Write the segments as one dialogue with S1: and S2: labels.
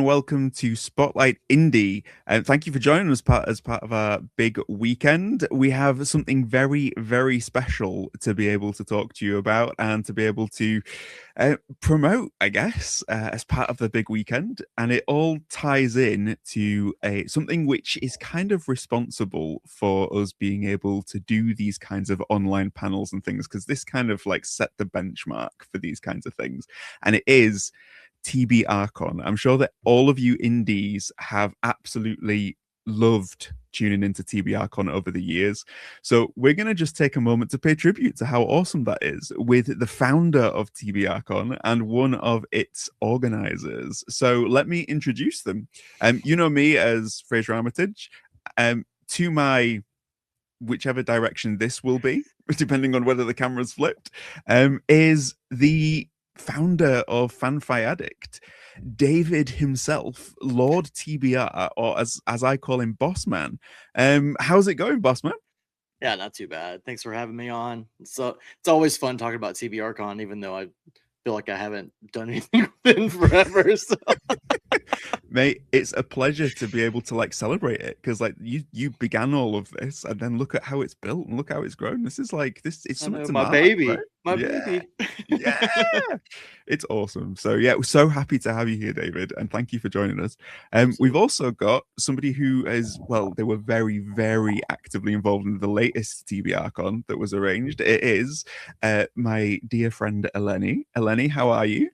S1: and welcome to Spotlight Indie. And thank you for joining us as part of our big weekend. We have something very, very special to be able to talk to you about and to be able to promote, I guess, as part of the big weekend. And it all ties in to something which is kind of responsible for us being able to do these kinds of online panels and things, because this kind of like set the benchmark for these kinds of things. And it is TBRCon. I'm sure that all of you indies have absolutely loved tuning into TBRCon over the years. So we're going to just take a moment to pay tribute to how awesome that is with the founder of TBRCon and one of its organizers. So let me introduce them. You know me as Frasier Armitage. To my whichever direction this will be, depending on whether the camera's flipped, is the founder of Fanfi Addict, David himself, Lord TBR, or as I call him, Boss Man. How's it going, Boss Man?
S2: Yeah, not too bad. Thanks for having me on. So it's always fun talking about TBRCon, even though I feel like I haven't done anything with it in forever. So.
S1: Mate, it's a pleasure to be able to like celebrate it, because like you began all of this and then look at how it's built and look how it's grown. This is like it's
S2: I
S1: something
S2: know,
S1: to
S2: my
S1: mark,
S2: baby,
S1: right?
S2: my
S1: Yeah.
S2: baby.
S1: Yeah. It's awesome. So yeah, we're so happy to have you here, David, and thank you for joining us. We've also got somebody who is, well, they were very, very actively involved in the latest TBRCon that was arranged. It is my dear friend Eleni. Eleni, how are you?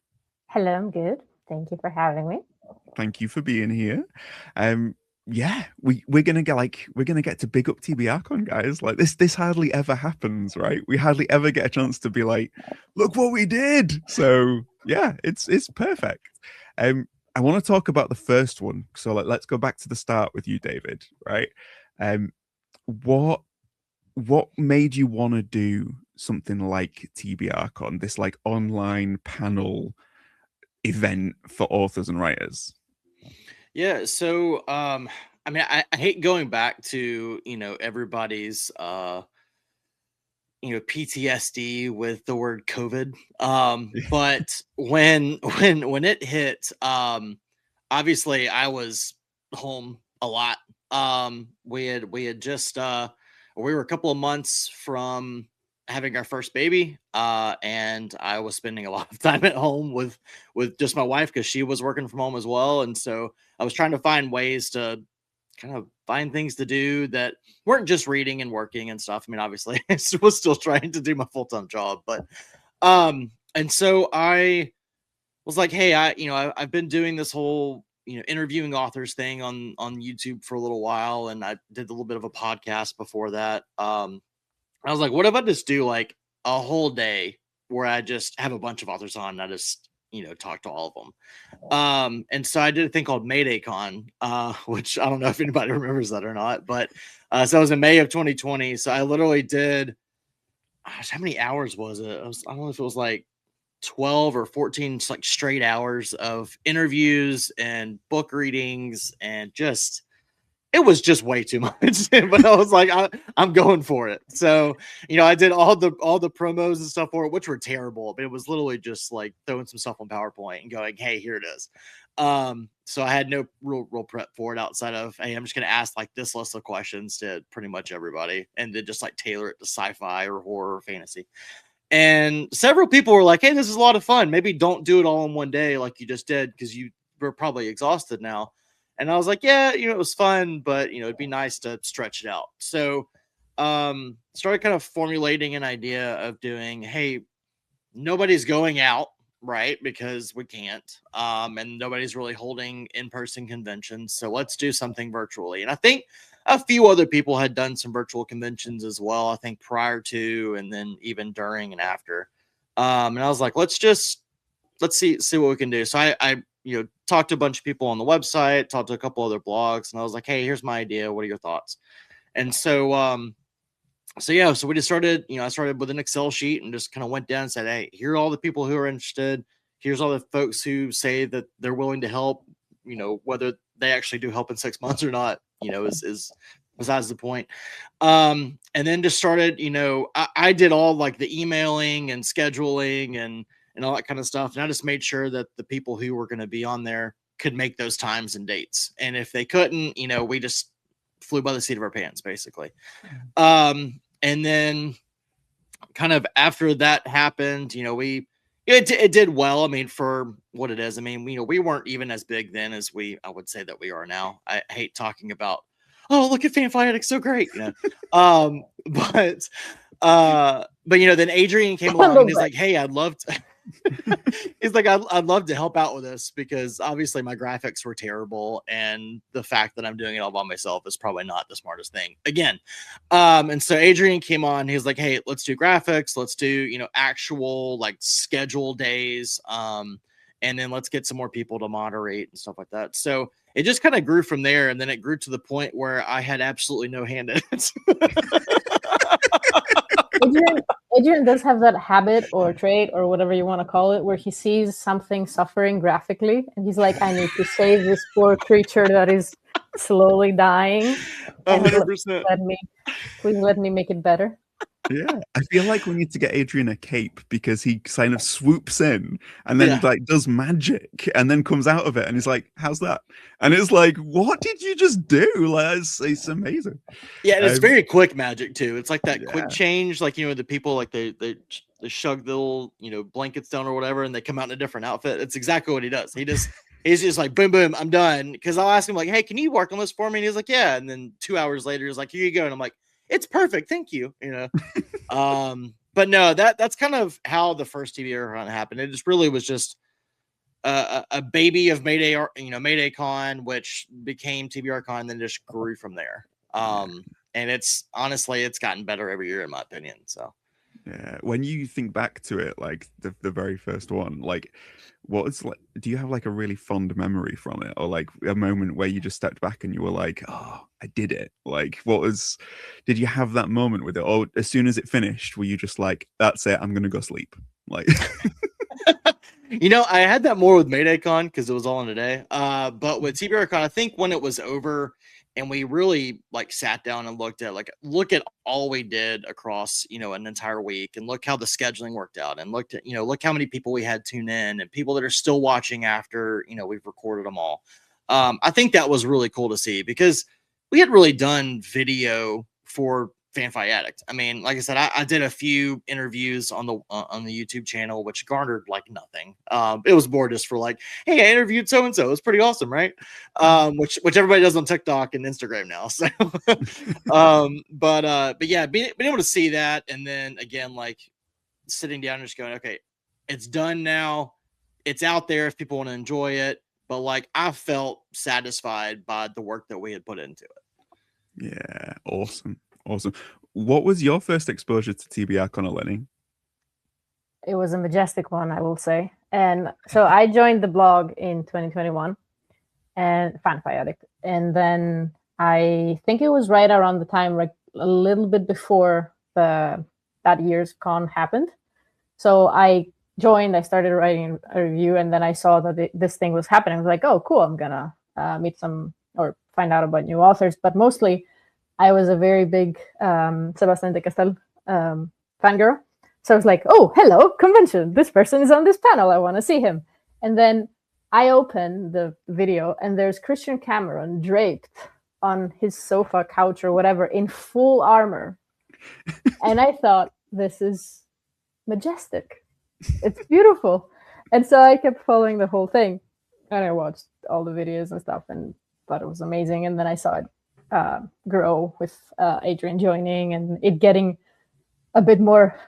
S3: Hello, I'm good. Thank you for having me.
S1: Thank you for being here. Yeah, we're gonna get to big up TBRCon, guys. Like this hardly ever happens, right? We hardly ever get a chance to be like, look what we did. So yeah, it's perfect. I want to talk about the first one. So like, let's go back to the start with you, David. Right? Um, what made you want to do something like TBRCon, this like online panel event for authors and writers?
S2: Yeah, so I mean, I hate going back to everybody's PTSD with the word COVID. But when it hit, obviously I was home a lot. We had just we were a couple of months from having our first baby, and I was spending a lot of time at home with just my wife because she was working from home as well, and so I was trying to find ways to kind of find things to do that weren't just reading and working and stuff. I mean, obviously, I was still trying to do my full-time job, but and so I was like, hey, I've been doing this whole interviewing authors thing on YouTube for a little while, and I did a little bit of a podcast before that. I was like, what if I just do like a whole day where I just have a bunch of authors on and I just talk to all of them. And so I did a thing called MaydayCon, which I don't know if anybody remembers that or not, but so it was in May of 2020. So I literally did, gosh, how many hours was it? I don't know if it was like 12 or 14 just like straight hours of interviews and book readings, and just it was just way too much. But I was like, I'm going for it. So, I did all the promos and stuff for it, which were terrible, but it was literally just like throwing some stuff on PowerPoint and going, hey, here it is. So I had no real prep for it outside of, hey, I'm just going to ask like this list of questions to pretty much everybody, and then just like tailor it to sci-fi or horror or fantasy. And several people were like, hey, this is a lot of fun. Maybe don't do it all in one day like you just did, because you were probably exhausted now. And I was like, yeah, it was fun, but it'd be nice to stretch it out. So started kind of formulating an idea of doing, hey, nobody's going out, right? Because we can't. And nobody's really holding in-person conventions. So let's do something virtually. And I think a few other people had done some virtual conventions as well, I think prior to, and then even during and after. And I was like, let's see what we can do. So I talked to a bunch of people on the website, talked to a couple other blogs, and I was like, hey, here's my idea. What are your thoughts? And so so we just started, I started with an Excel sheet and just kind of went down and said, hey, here are all the people who are interested. Here's all the folks who say that they're willing to help, whether they actually do help in 6 months or not, is besides the point. And then just started, I did all like the emailing and scheduling and all that kind of stuff. And I just made sure that the people who were going to be on there could make those times and dates. And if they couldn't, we just flew by the seat of our pants, basically. And then kind of after that happened, it did well. I mean, for what it is, I mean, we weren't even as big then as I would say that we are now. I hate talking about, oh, look at Fanfly Addict, so great, but then Adrian came along and he's like, hey, I'd love to. He's like, I'd love to help out with this, because obviously my graphics were terrible, and the fact that I'm doing it all by myself is probably not the smartest thing again. And so Adrian came on. He was like, hey, let's do graphics, let's do actual like schedule days, and then let's get some more people to moderate and stuff like that. So it just kind of grew from there, and then it grew to the point where I had absolutely no hand in it.
S3: Adrian does have that habit or trait or whatever you want to call it, where he sees something suffering graphically and he's like, I need to save this poor creature that is slowly dying.
S2: 100%.
S3: Please let me make it better.
S1: Yeah, I feel like we need to get Adrian a cape, because he kind of swoops in and then like does magic and then comes out of it and he's like, how's that? And it's like, what did you just do? Like, it's amazing.
S2: Yeah, and it's very quick magic too. It's like that quick change, like the people like they shug the little blankets down or whatever, and they come out in a different outfit. It's exactly what he does. He's just like, boom, boom, I'm done. Because I'll ask him like, hey, can you work on this for me? And he's like, yeah. And then 2 hours later, he's like, here you go. And I'm like, it's perfect, thank you. But no, that's kind of how the first TBRCon happened. It just really was just a baby of Mayday, MaydayCon, which became TBRCon, and then just grew from there. And it's honestly, it's gotten better every year in my opinion. So
S1: yeah, when you think back to it, like the very first one, like do you have like a really fond memory from it, or like a moment where you just stepped back and you were like, oh, I did it? Like, did you have that moment with it, or as soon as it finished were you just like, that's it, I'm gonna go sleep? Like
S2: I had that more with MaydayCon because it was all in a day, but with TBRCon, I think when it was over and we really like sat down and look at all we did across an entire week, and look how the scheduling worked out, and look how many people we had tune in, and people that are still watching after we've recorded them all. I think that was really cool to see, because we had really done video for Fanfly Addict. I mean, like I said, I did a few interviews on the YouTube channel, which garnered like nothing. It was more just for like, hey, I interviewed so and so. It was pretty awesome, right? Which everybody does on TikTok and Instagram now. So, but yeah, being able to see that, and then again, like sitting down and just going, okay, it's done now. It's out there if people want to enjoy it. But like, I felt satisfied by the work that we had put into it.
S1: Yeah, awesome. What was your first exposure to TBRCon, Eleni?
S3: It was a majestic one, I will say. And so I joined the blog in 2021, and Fanfly Addict, and then I think it was right around the time, like a little bit before that year's con happened. So I joined, I started writing a review, and then I saw that this thing was happening. I was like, oh, cool, I'm gonna meet some or find out about new authors. But mostly I was a very big Sebastian de Castel fangirl. So I was like, oh, hello, convention. This person is on this panel. I want to see him. And then I open the video, and there's Christian Cameron draped on his sofa, couch, or whatever, in full armor. And I thought, this is majestic. It's beautiful. And so I kept following the whole thing. And I watched all the videos and stuff and thought it was amazing. And then I saw it grow with Adrian joining, and it getting a bit more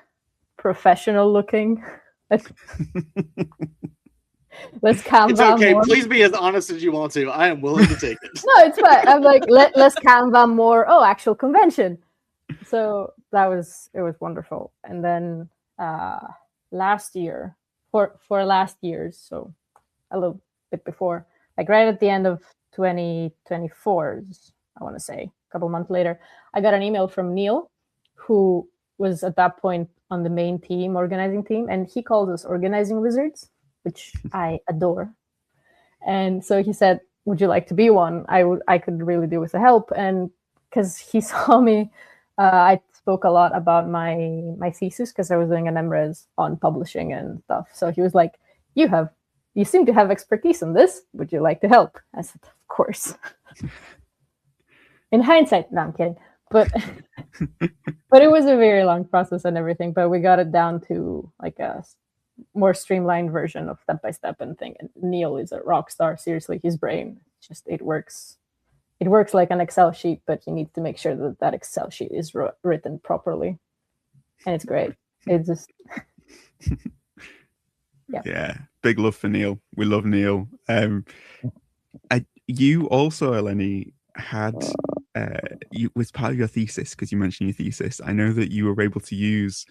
S3: professional looking. Let's calm down.
S2: It's okay.
S3: More.
S2: Please be as honest as you want to. I am willing to take it.
S3: No, it's fine. I'm like, let's calm down more. Oh, actual convention. So it was wonderful. And then last year, for last year's, so a little bit before, like right at the end of 2024's, I want to say, a couple months later, I got an email from Neil, who was at that point on the main team, organizing team, and he calls us organizing wizards, which I adore. And so he said, would you like to be one? I could really do with the help. And because he saw me, I spoke a lot about my thesis, because I was doing an MRes on publishing and stuff. So he was like, you have you seem to have expertise in this. Would you like to help? I said, of course. In hindsight, no, I'm kidding. But it was a very long process and everything. But we got it down to like a more streamlined version of step by step and thing. And Neil is a rock star. Seriously, his brain it works. It works like an Excel sheet, but you need to make sure that that Excel sheet is written properly, and it's great. It's just
S1: yeah. Big love for Neil. We love Neil. You also, Eleni, had you was part of your thesis, because you mentioned your thesis. I know that you were able to use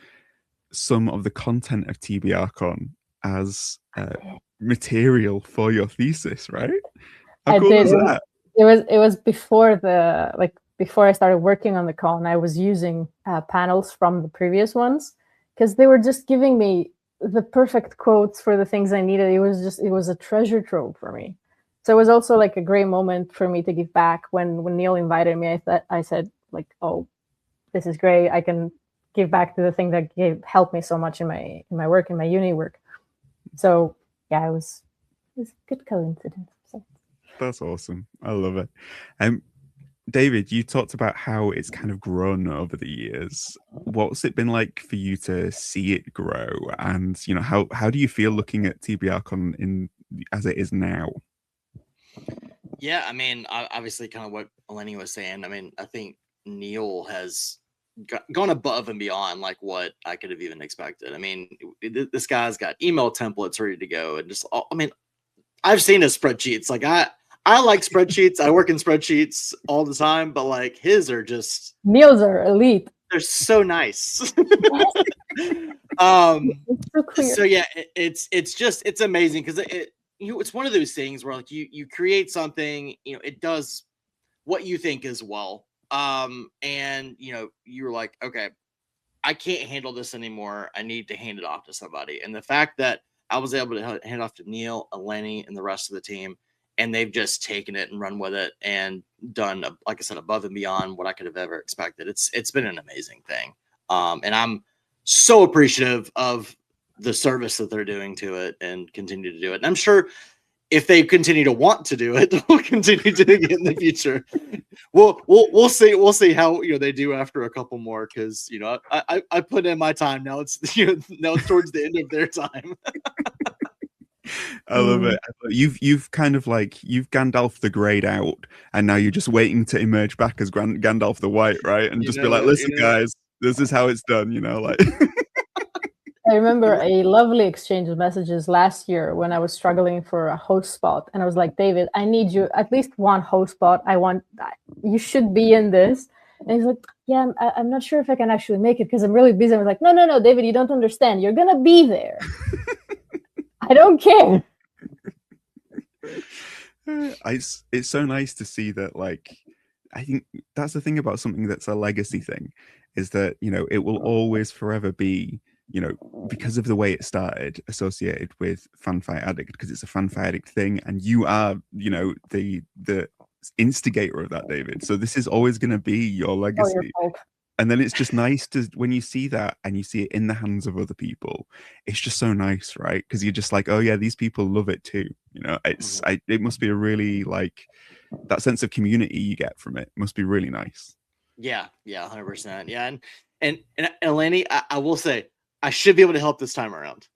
S1: some of the content of TBRCon as material for your thesis, right? How cool is that?
S3: It was before before I started working on the con. I was using panels from the previous ones because they were just giving me the perfect quotes for the things I needed. It was a treasure trove for me. So it was also like a great moment for me to give back. When Neil invited me, I said like, oh, this is great. I can give back to the thing that helped me so much in my work, in my uni work. So yeah, it was a good coincidence. So.
S1: That's awesome. I love it. David, you talked about how it's kind of grown over the years. What's it been like for you to see it grow? And how do you feel looking at TBRCon as it is now?
S2: Yeah, I mean, obviously, kind of what Eleni was saying. I mean, I think Neil has gone above and beyond like what I could have even expected. I mean, this guy's got email templates ready to go, and just I mean, I've seen his spreadsheets. Like I like spreadsheets. I work in spreadsheets all the time, but like his are just
S3: Neil's are elite.
S2: They're so nice. So yeah, it's amazing because it's one of those things where like you create something, it does what you think is well. And you're like, okay, I can't handle this anymore. I need to hand it off to somebody. And the fact that I was able to hand it off to Neil, Eleni, and the rest of the team, and they've just taken it and run with it and done, like I said, above and beyond what I could have ever expected. It's been an amazing thing. And I'm so appreciative of the service that they're doing to it and continue to do it. And I'm sure if they continue to want to do it, we'll continue doing it in the future. We'll see how they do after a couple more, because I put in my time. Now it's now it's towards the end of their time.
S1: I love it. You've kind of like you've Gandalf the grayed out, and now you're just waiting to emerge back as Gandalf the white, right? And just be like, listen, guys, this is how it's done. Like.
S3: I remember a lovely exchange of messages last year when I was struggling for a host spot, and I was like, David, I need you at least one host spot. You should be in this. And he's like, yeah, I'm not sure if I can actually make it because I'm really busy. I was like, no, David, you don't understand. You're gonna be there. I don't care.
S1: It's so nice to see that. Like, I think that's the thing about something that's a legacy thing, is that it will always forever be, because of the way it started, associated with Fanfight Addict, because it's a Fanfight Addict thing, and you are, the instigator of that, David. So this is always going to be your legacy. And then it's just nice to, when you see that and you see it in the hands of other people, it's just so nice, right? Because you're just like, oh yeah, these people love it too. It must be a really, like, that sense of community you get from it must be really nice.
S2: Yeah, 100%. Yeah, and Eleni, I will say, I should be able to help this time around.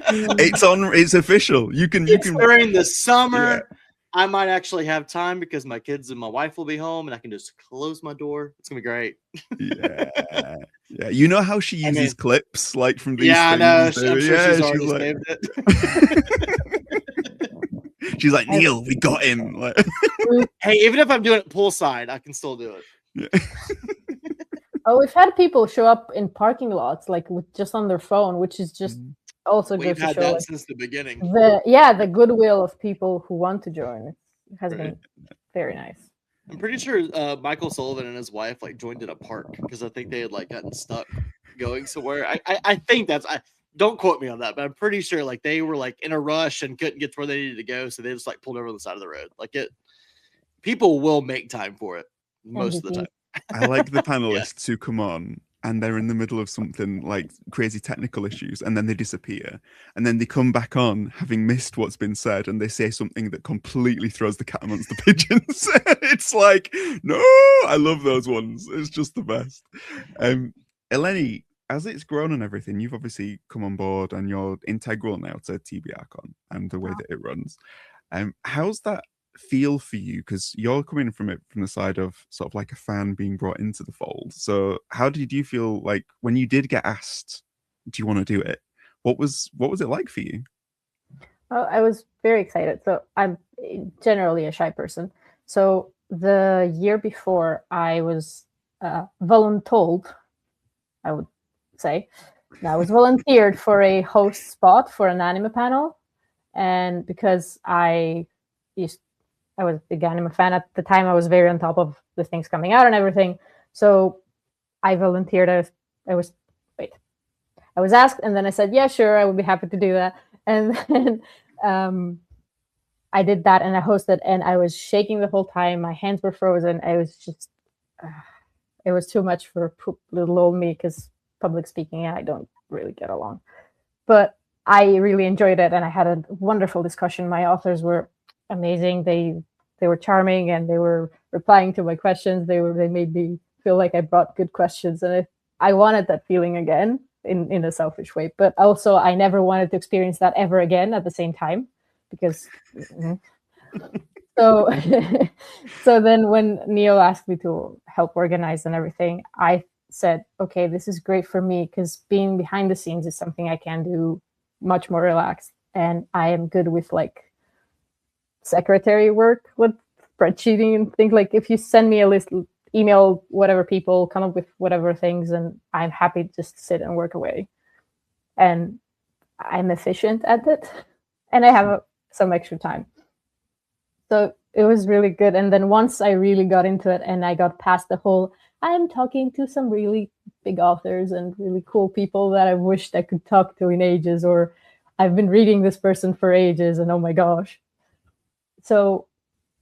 S1: It's official. You can
S2: during the summer. Yeah. I might actually have time because my kids and my wife will be home, and I can just close my door. It's gonna be great.
S1: Yeah. You know how she uses clips like from these.
S2: Yeah,
S1: things,
S2: I know. I'm sure she's already
S1: like,
S2: saved it.
S1: She's like, Neil, we got him. Like,
S2: hey, even if I'm doing it poolside, I can still do it.
S1: Yeah.
S3: Oh, we've had people show up in parking lots, like just on their phone, which is just also good to show. We've had that
S2: since the beginning.
S3: The goodwill of people who want to join. It has been very nice.
S2: I'm pretty sure Michael Sullivan and his wife joined in a park because I think they had gotten stuck going somewhere. I think that's don't quote me on that, but I'm pretty sure they were in a rush and couldn't get to where they needed to go, so they just pulled over on the side of the road. People will make time for it most of the time.
S1: I like the panelists who come on and they're in the middle of something like crazy technical issues, and then they disappear, and then they come back on having missed what's been said, and they say something that completely throws the cat amongst the pigeons. It's like, no, I love those ones. It's just the best. Eleni, as it's grown and everything, you've obviously come on board and you're integral now to TBRCon and the way that it runs. How's that feel for you? Because you're coming from it from the side of sort of like a fan being brought into the fold. So how did you feel like when you did get asked, do you want to do it? What was it like for you?
S3: Well, I was very excited. So I'm generally a shy person. So the year before, I was voluntold, I would say. I was volunteered for a host spot for an anime panel. And because I was a big anime fan at the time, I was very on top of the things coming out and everything. So I volunteered. I was asked, and then I said, yeah, sure, I would be happy to do that. And then I did that, and I hosted, and I was shaking the whole time. My hands were frozen. I was just, it was too much for little old me, because public speaking, I don't really get along. But I really enjoyed it, and I had a wonderful discussion. My authors were amazing. They were charming, and they were replying to my questions. They made me feel like I brought good questions, and I wanted that feeling again in a selfish way. But also, I never wanted to experience that ever again at the same time, because. So, so then when Neil asked me to help organize and everything, I said, okay, this is great for me, because being behind the scenes is something I can do much more relaxed, and I am good with like secretary work with spreadsheeting and things. Like if you send me a list, email whatever people, come up with whatever things, and I'm happy to just sit and work away, and I'm efficient at it, and I have some extra time. So it was really good. And then once I really got into it and I got past the whole, I'm talking to some really big authors and really cool people that I wished I could talk to in ages, or I've been reading this person for ages and oh my gosh. So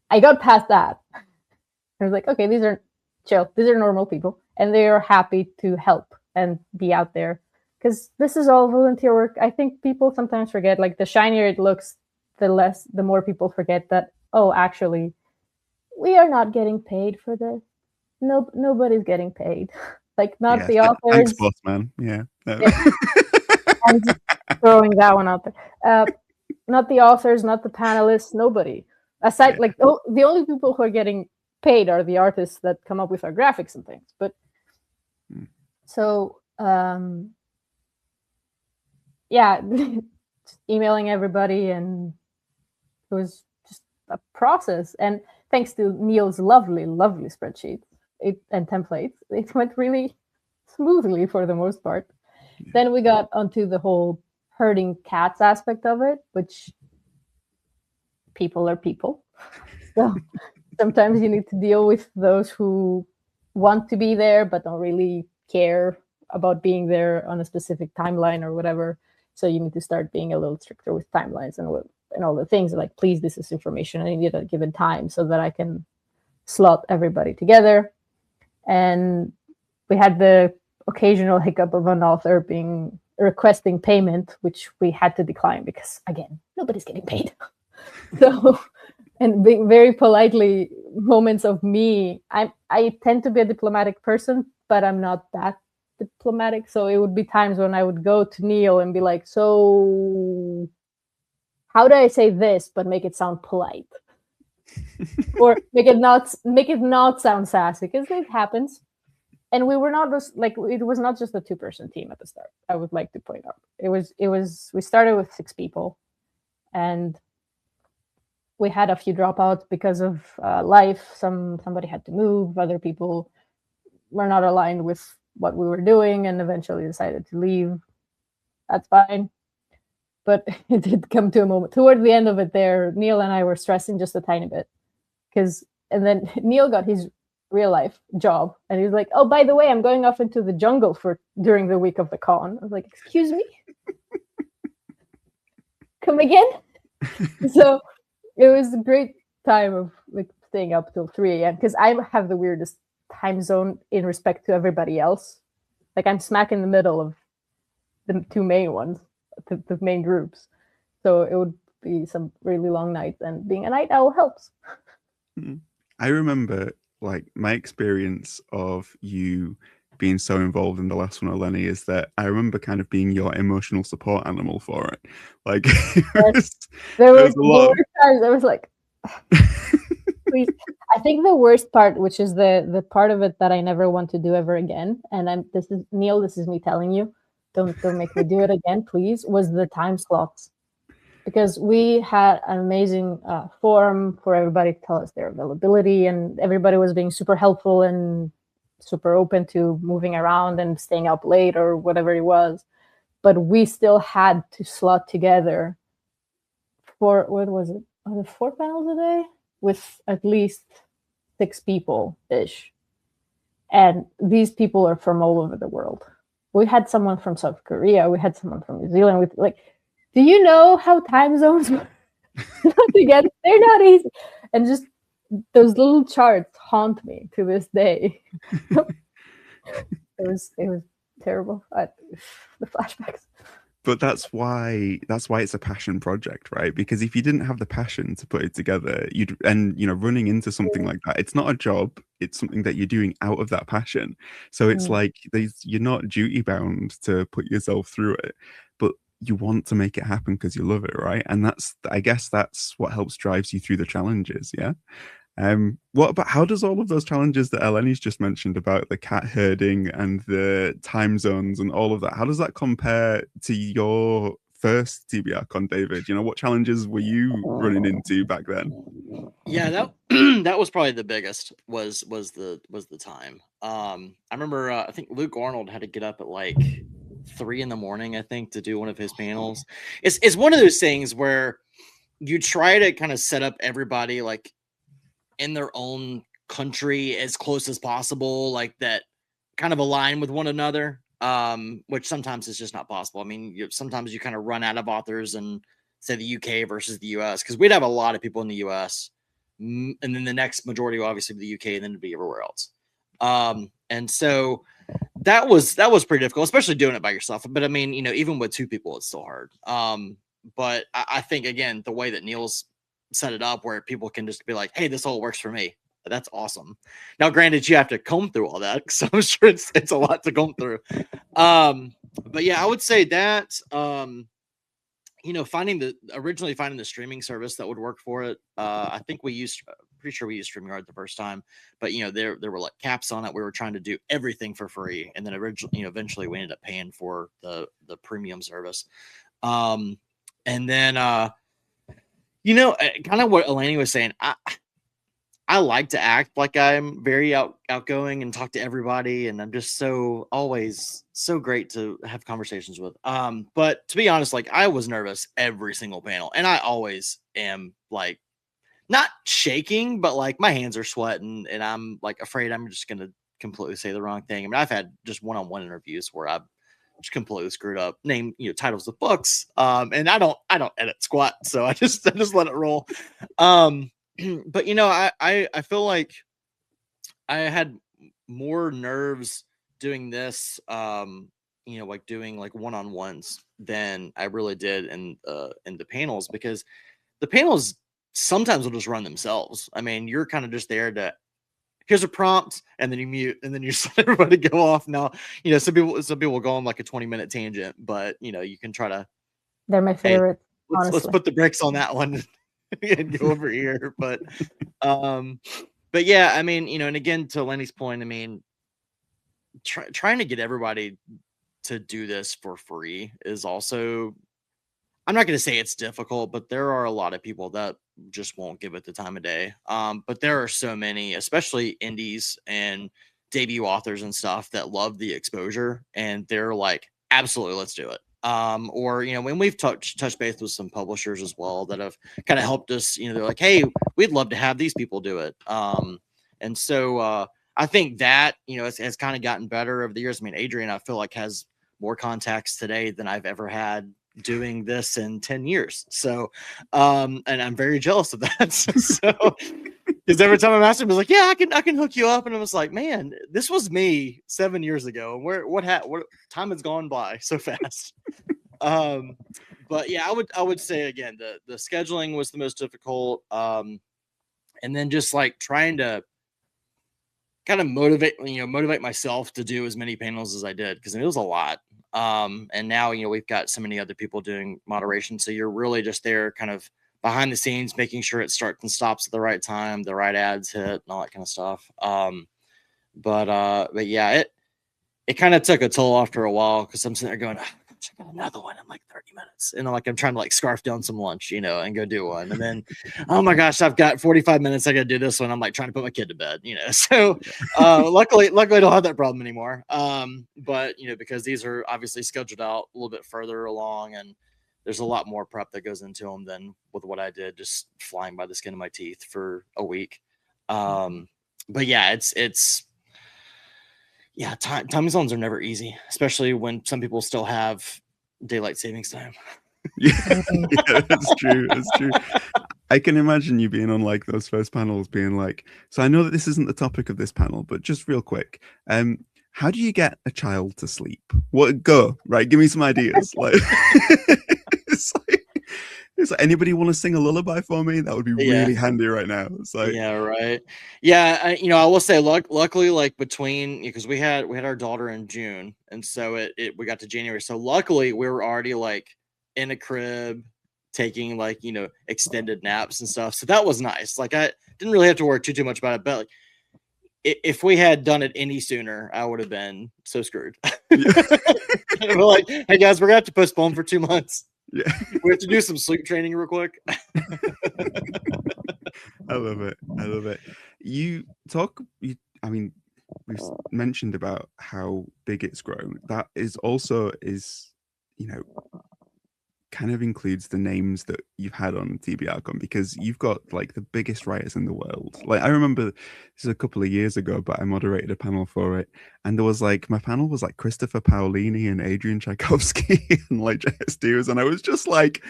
S3: I got past that. I was like, okay, these are chill. These are normal people, and they are happy to help and be out there, because this is all volunteer work. I think people sometimes forget, like the shinier it looks, the more people forget that, oh, actually, we are not getting paid for this. Nobody's getting paid. Like, not the authors.
S1: Thanks, boss man. Yeah. No.
S3: I'm just throwing that one out there. Not the authors, not the panelists, nobody. Aside, like, the only people who are getting paid are the artists that come up with our graphics and things. But so, yeah, just emailing everybody, and it was just a process. And thanks to Neil's lovely spreadsheet and templates, it went really smoothly for the most part. Yeah. Then we got onto the whole herding cats aspect of it, which people are people. So sometimes you need to deal with those who want to be there but don't really care about being there on a specific timeline or whatever. So you need to start being a little stricter with timelines and all the things, like, please, this is information I need at a given time so that I can slot everybody together. And we had the occasional hiccup of an author requesting payment, which we had to decline because, again, nobody's getting paid. So, and being very politely, moments of me, I tend to be a diplomatic person, but I'm not that diplomatic. So it would be times when I would go to Neil and be like, so how do I say this but make it sound polite? Or make it not sound sassy, because it happens. And we were not just like, it was not just a 2-person team at the start. I would like to point out, we started with 6 people, and we had a few dropouts because of life. Somebody had to move. Other people were not aligned with what we were doing and eventually decided to leave. That's fine. But it did come to a moment toward the end of it there, Neil and I were stressing just a tiny bit, and then Neil got his real life job, and he was like, oh, by the way, I'm going off into the jungle during the week of the con. I was like, excuse me? Come again? So it was a great time of like staying up till 3 a.m. because I have the weirdest time zone in respect to everybody else. Like I'm smack in the middle of the two main ones, the main groups. So it would be some really long nights, and being a night owl helps.
S1: I remember like my experience of you being so involved in the last one, Eleni, is that I remember kind of being your emotional support animal for it. Like
S3: there
S1: was a lot.
S3: Were times I was like, please. I think the worst part, which is the part of it that I never want to do ever again, and this is Neil, this is me telling you, don't make me do it again, please, was the time slots. Because we had an amazing forum for everybody to tell us their availability, and everybody was being super helpful and super open to moving around and staying up late or whatever it was. But we still had to slot together for, what was it? Was it 4 panels a day? With at least 6 people-ish. And these people are from all over the world. We had someone from South Korea. We had someone from New Zealand. With like, do you know how time zones work? Together? They're not easy. And just those little charts haunt me to this day. It was terrible. The flashbacks.
S1: But that's why it's a passion project, right? Because if you didn't have the passion to put it together, running into something like that, it's not a job, it's something that you're doing out of that passion. So it's like you're not duty bound to put yourself through it, but you want to make it happen because you love it, right? And I guess that's what helps drives you through the challenges, yeah. How does all of those challenges that Eleni's just mentioned about the cat herding and the time zones and all of that, how does that compare to your first TBRCon, David? What challenges were you running into back then?
S2: Yeah, that that was probably the biggest was the time. I remember I think Luke Arnold had to get up at like 3 a.m, I think, to do one of his panels. It's one of those things where you try to kind of set up everybody like in their own country as close as possible, like that kind of align with one another, which sometimes is just not possible. I mean, sometimes you kind of run out of authors and say the UK versus the US, because we'd have a lot of people in the US, and then the next majority will obviously be the UK, and then it'd be everywhere else. And so that was pretty difficult, especially doing it by yourself. But I mean, even with 2 people, it's still hard. But I think, again, the way that Neil's set it up where people can just be like, hey, this all works for me, that's awesome. Now, granted, you have to comb through all that, so I'm sure it's a lot to comb through. But yeah, I would say that originally finding the streaming service that would work for it. I think pretty sure we used StreamYard the first time, but there were like caps on it. We were trying to do everything for free, and then eventually we ended up paying for the premium service. And then kind of what Eleni was saying, I like to act like I'm very outgoing and talk to everybody, and I'm just always so great to have conversations with. But to be honest, like, I was nervous every single panel, and I always am, like, not shaking, but like my hands are sweating, and I'm like afraid I'm just gonna completely say the wrong thing. I mean, I've had just one-on-one interviews where I've just completely screwed up titles of books, and I don't edit squat, so I just let it roll. But I feel like I had more nerves doing this, like doing like one-on-ones than I really did in the panels, because the panels sometimes will just run themselves. I mean, you're kind of just there to, here's a prompt, and then you mute, and then you just let everybody go off. Now, some people go on like a 20-minute tangent, but you can try to.
S3: They're my favorite.
S2: Hey, let's put the brakes on that one and go over here. But yeah, I mean, and again, to Lenny's point, I mean, trying to get everybody to do this for free is also, I'm not going to say it's difficult, but there are a lot of people that just won't give it the time of day. But there are so many, especially indies and debut authors and stuff, that love the exposure, and they're like, absolutely, let's do it. Or when we've touched base with some publishers as well that have kind of helped us, they're like, hey, we'd love to have these people do it. And so I think that has kind of gotten better over the years. I mean, Adrian, I feel like, has more contacts today than I've ever had doing this in 10 years. So and I'm very jealous of that. So Because every time I'm asking him, he's like, "Yeah, I can hook you up," and I was like, "Man, this was me 7 years ago. What time has gone by so fast." But yeah, I would say again, the scheduling was the most difficult. And then just like trying to kind of motivate myself to do as many panels as I did, because it was a lot. And now, we've got so many other people doing moderation. So you're really just there kind of behind the scenes, making sure it starts and stops at the right time, the right ads hit, and all that kind of stuff. But yeah, it kind of took a toll after a while, because I'm sitting there going, I got another one in like 30 minutes. And I'm trying to like scarf down some lunch, and go do one. And then, oh my gosh, I've got 45 minutes. I got to do this one. I'm like trying to put my kid to bed, So luckily I don't have that problem anymore. But, because these are obviously scheduled out a little bit further along, and there's a lot more prep that goes into them than with what I did, just flying by the skin of my teeth for a week. But yeah, yeah, time zones are never easy, especially when some people still have daylight savings time.
S1: Yeah, that's true. That's true. I can imagine you being on like those first panels, being like, so I know that this isn't the topic of this panel, but just real quick, how do you get a child to sleep? Right? Give me some ideas. Like, it's like, anybody want to sing a lullaby for me? That would be really handy right now. It's like,
S2: yeah, right. Yeah, I will say, luckily, like between, because we had our daughter in June, and so we got to January. So luckily, we were already like in a crib, taking like extended naps and stuff. So that was nice. Like I didn't really have to worry too much about it. But like, if we had done it any sooner, I would have been so screwed. We're like, hey guys, we're gonna have to postpone for 2 months.
S1: Yeah,
S2: we have to do some sleep training real quick.
S1: I love it. I mean, we've mentioned about how big it's grown. That is also kind of includes the names that you've had on TBRCon, because you've got like the biggest writers in the world. Like I remember this is a couple of years ago, but I moderated a panel for it, and there was like, my panel was like Christopher Paolini and Adrian Tchaikovsky and like J.S. Stewart, and I was just like,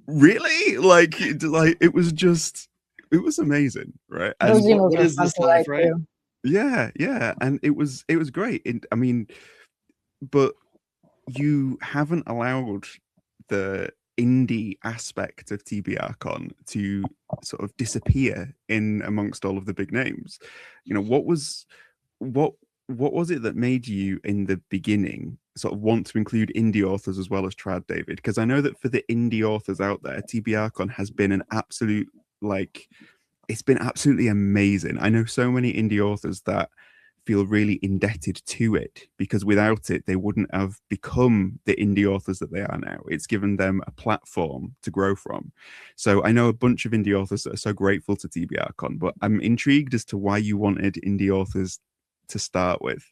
S1: really? Like it was amazing, right?
S3: Those
S1: And
S3: emails
S2: what
S3: are
S2: is
S3: fun
S2: this
S3: to
S2: life,
S3: write
S2: right?
S3: too.
S1: yeah, and it was great. I mean, but you haven't allowed the indie aspect of TBRCon to sort of disappear in amongst all of the big names. What was it that made you in the beginning sort of want to include indie authors as well as trad, David? Because I know that for the indie authors out there, TBRCon has been an absolute, like, it's been absolutely amazing. I know so many indie authors that feel really indebted to it, because without it, they wouldn't have become the indie authors that they are now. It's given them a platform to grow from. So I know a bunch of indie authors that are so grateful to TBRCon, but I'm intrigued as to why you wanted indie authors to start with.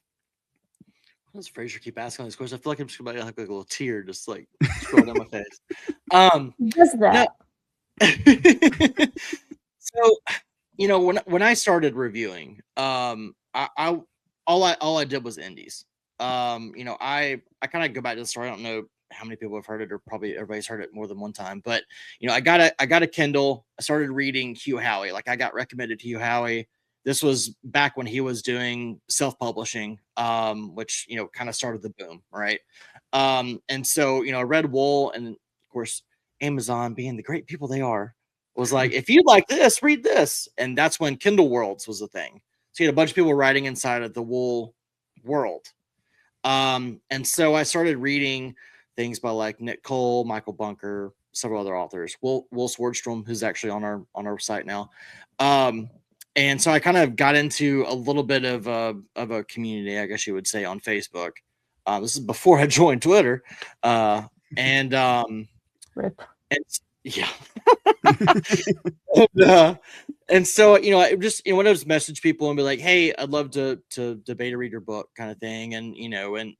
S2: Why does Frasier keep asking this question? I feel like I'm just about to have like a little tear just like scroll down my face.
S3: Just that.
S2: No. So, when I started reviewing, I all I did was indies. I kind of go back to the story. I don't know how many people have heard it, or probably everybody's heard it more than one time. But I got a Kindle. I started reading Hugh Howey. Like I got recommended Hugh Howey. This was back when he was doing self-publishing, which kind of started the boom, right? And so I read Wool, and of course Amazon, being the great people they are, was like, if you like this, read this. And that's when Kindle Worlds was a thing. So you had a bunch of people writing inside of the Wool world. And so I started reading things by like Nick Cole, Michael Bunker, several other authors, Will Swordstrom, who's actually on our site now. And so I kind of got into a little bit of a community, I guess you would say, on Facebook. This is before I joined Twitter.
S3: Rip.
S2: And yeah. And so I just when I just message people and be like, hey, I'd love to debate or read your book, kind of thing. And and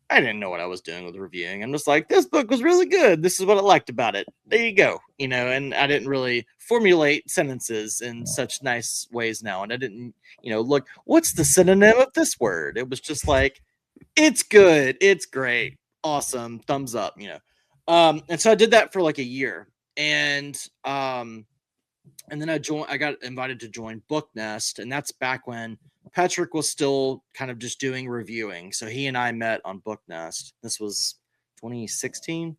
S2: I didn't know what I was doing with reviewing. I'm just like, this book was really good. This is what I liked about it. There you go. And I didn't really formulate sentences in such nice ways now. And I didn't, look, what's the synonym of this word? It was just like, it's good. It's great. Awesome. Thumbs up, And so I did that for like a year. And And then I got invited to join Book Nest, and that's back when Patrick was still kind of just doing reviewing. So he and I met on Book Nest. This was 2016.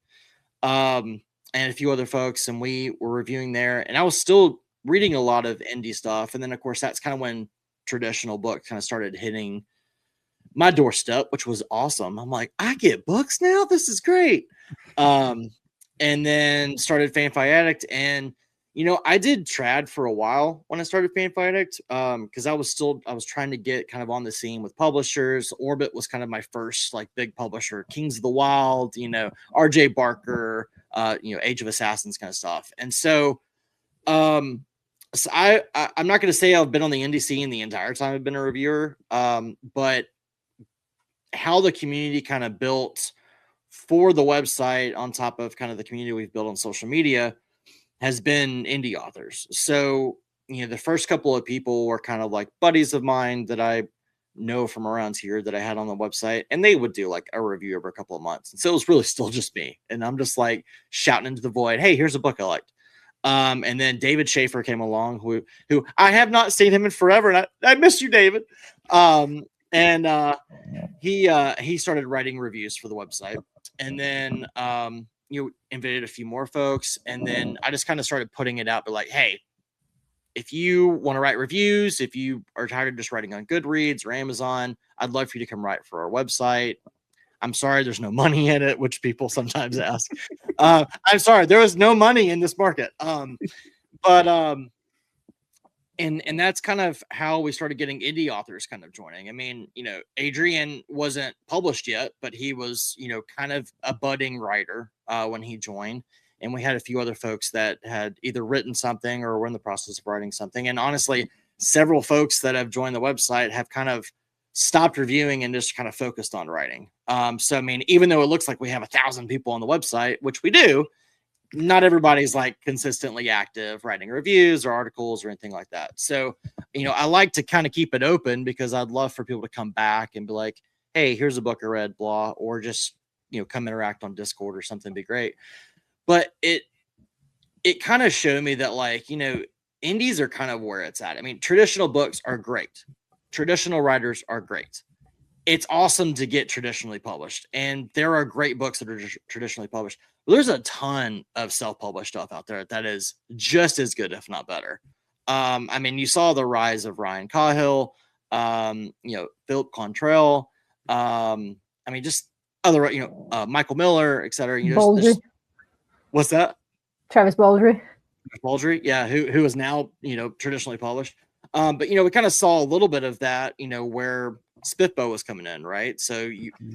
S2: And a few other folks, and we were reviewing there, and I was still reading a lot of indie stuff. And then of course that's kind of when traditional books kind of started hitting my doorstep, which was awesome. I'm like, I get books now. This is great. And then started Fanfi Addict, and I did trad for a while when I started Fanfi Addict, because I was trying to get kind of on the scene with publishers. Orbit was kind of my first like big publisher. Kings of the Wild, R.J. Barker, Age of Assassins kind of stuff. And so, I'm not going to say I've been on the indie scene the entire time I've been a reviewer, but how the community kind of built for the website on top of kind of the community we've built on social media has been indie authors. So, the first couple of people were kind of like buddies of mine that I know from around here that I had on the website, and they would do like a review every couple of months. And so it was really still just me. And I'm just like shouting into the void, hey, here's a book I liked. And then David Schaefer came along, who I have not seen him in forever. And I miss you, David. He started writing reviews for the website. And then, invited a few more folks. And then I just kind of started putting it out, but like, hey, if you want to write reviews, if you are tired of just writing on Goodreads or Amazon, I'd love for you to come write for our website. I'm sorry, there's no money in it, which people sometimes ask. I'm sorry, there was no money in this market. And that's kind of how we started getting indie authors kind of joining. I mean, Adrian wasn't published yet, but he was, kind of a budding writer when he joined. And we had a few other folks that had either written something or were in the process of writing something. And honestly, several folks that have joined the website have kind of stopped reviewing and just kind of focused on writing. So, I mean, even though it looks like we have 1,000 people on the website, which we do, not everybody's like consistently active writing reviews or articles or anything like that. So, I like to kind of keep it open because I'd love for people to come back and be like, hey, here's a book I read, blah, or just, come interact on Discord or something, be great. But it kind of showed me that like, indies are kind of where it's at. I mean, traditional books are great. Traditional writers are great. It's awesome to get traditionally published. And there are great books that are traditionally published. But there's a ton of self-published stuff out there that is just as good, if not better. I mean, you saw the rise of Ryan Cahill, Philip Contrail. I mean, just other, Michael Miller, et cetera. What's that?
S3: Travis Baldry.
S2: Baldry, yeah, who is now, traditionally published. But, we kind of saw a little bit of that, where Spithbo was coming in, right? So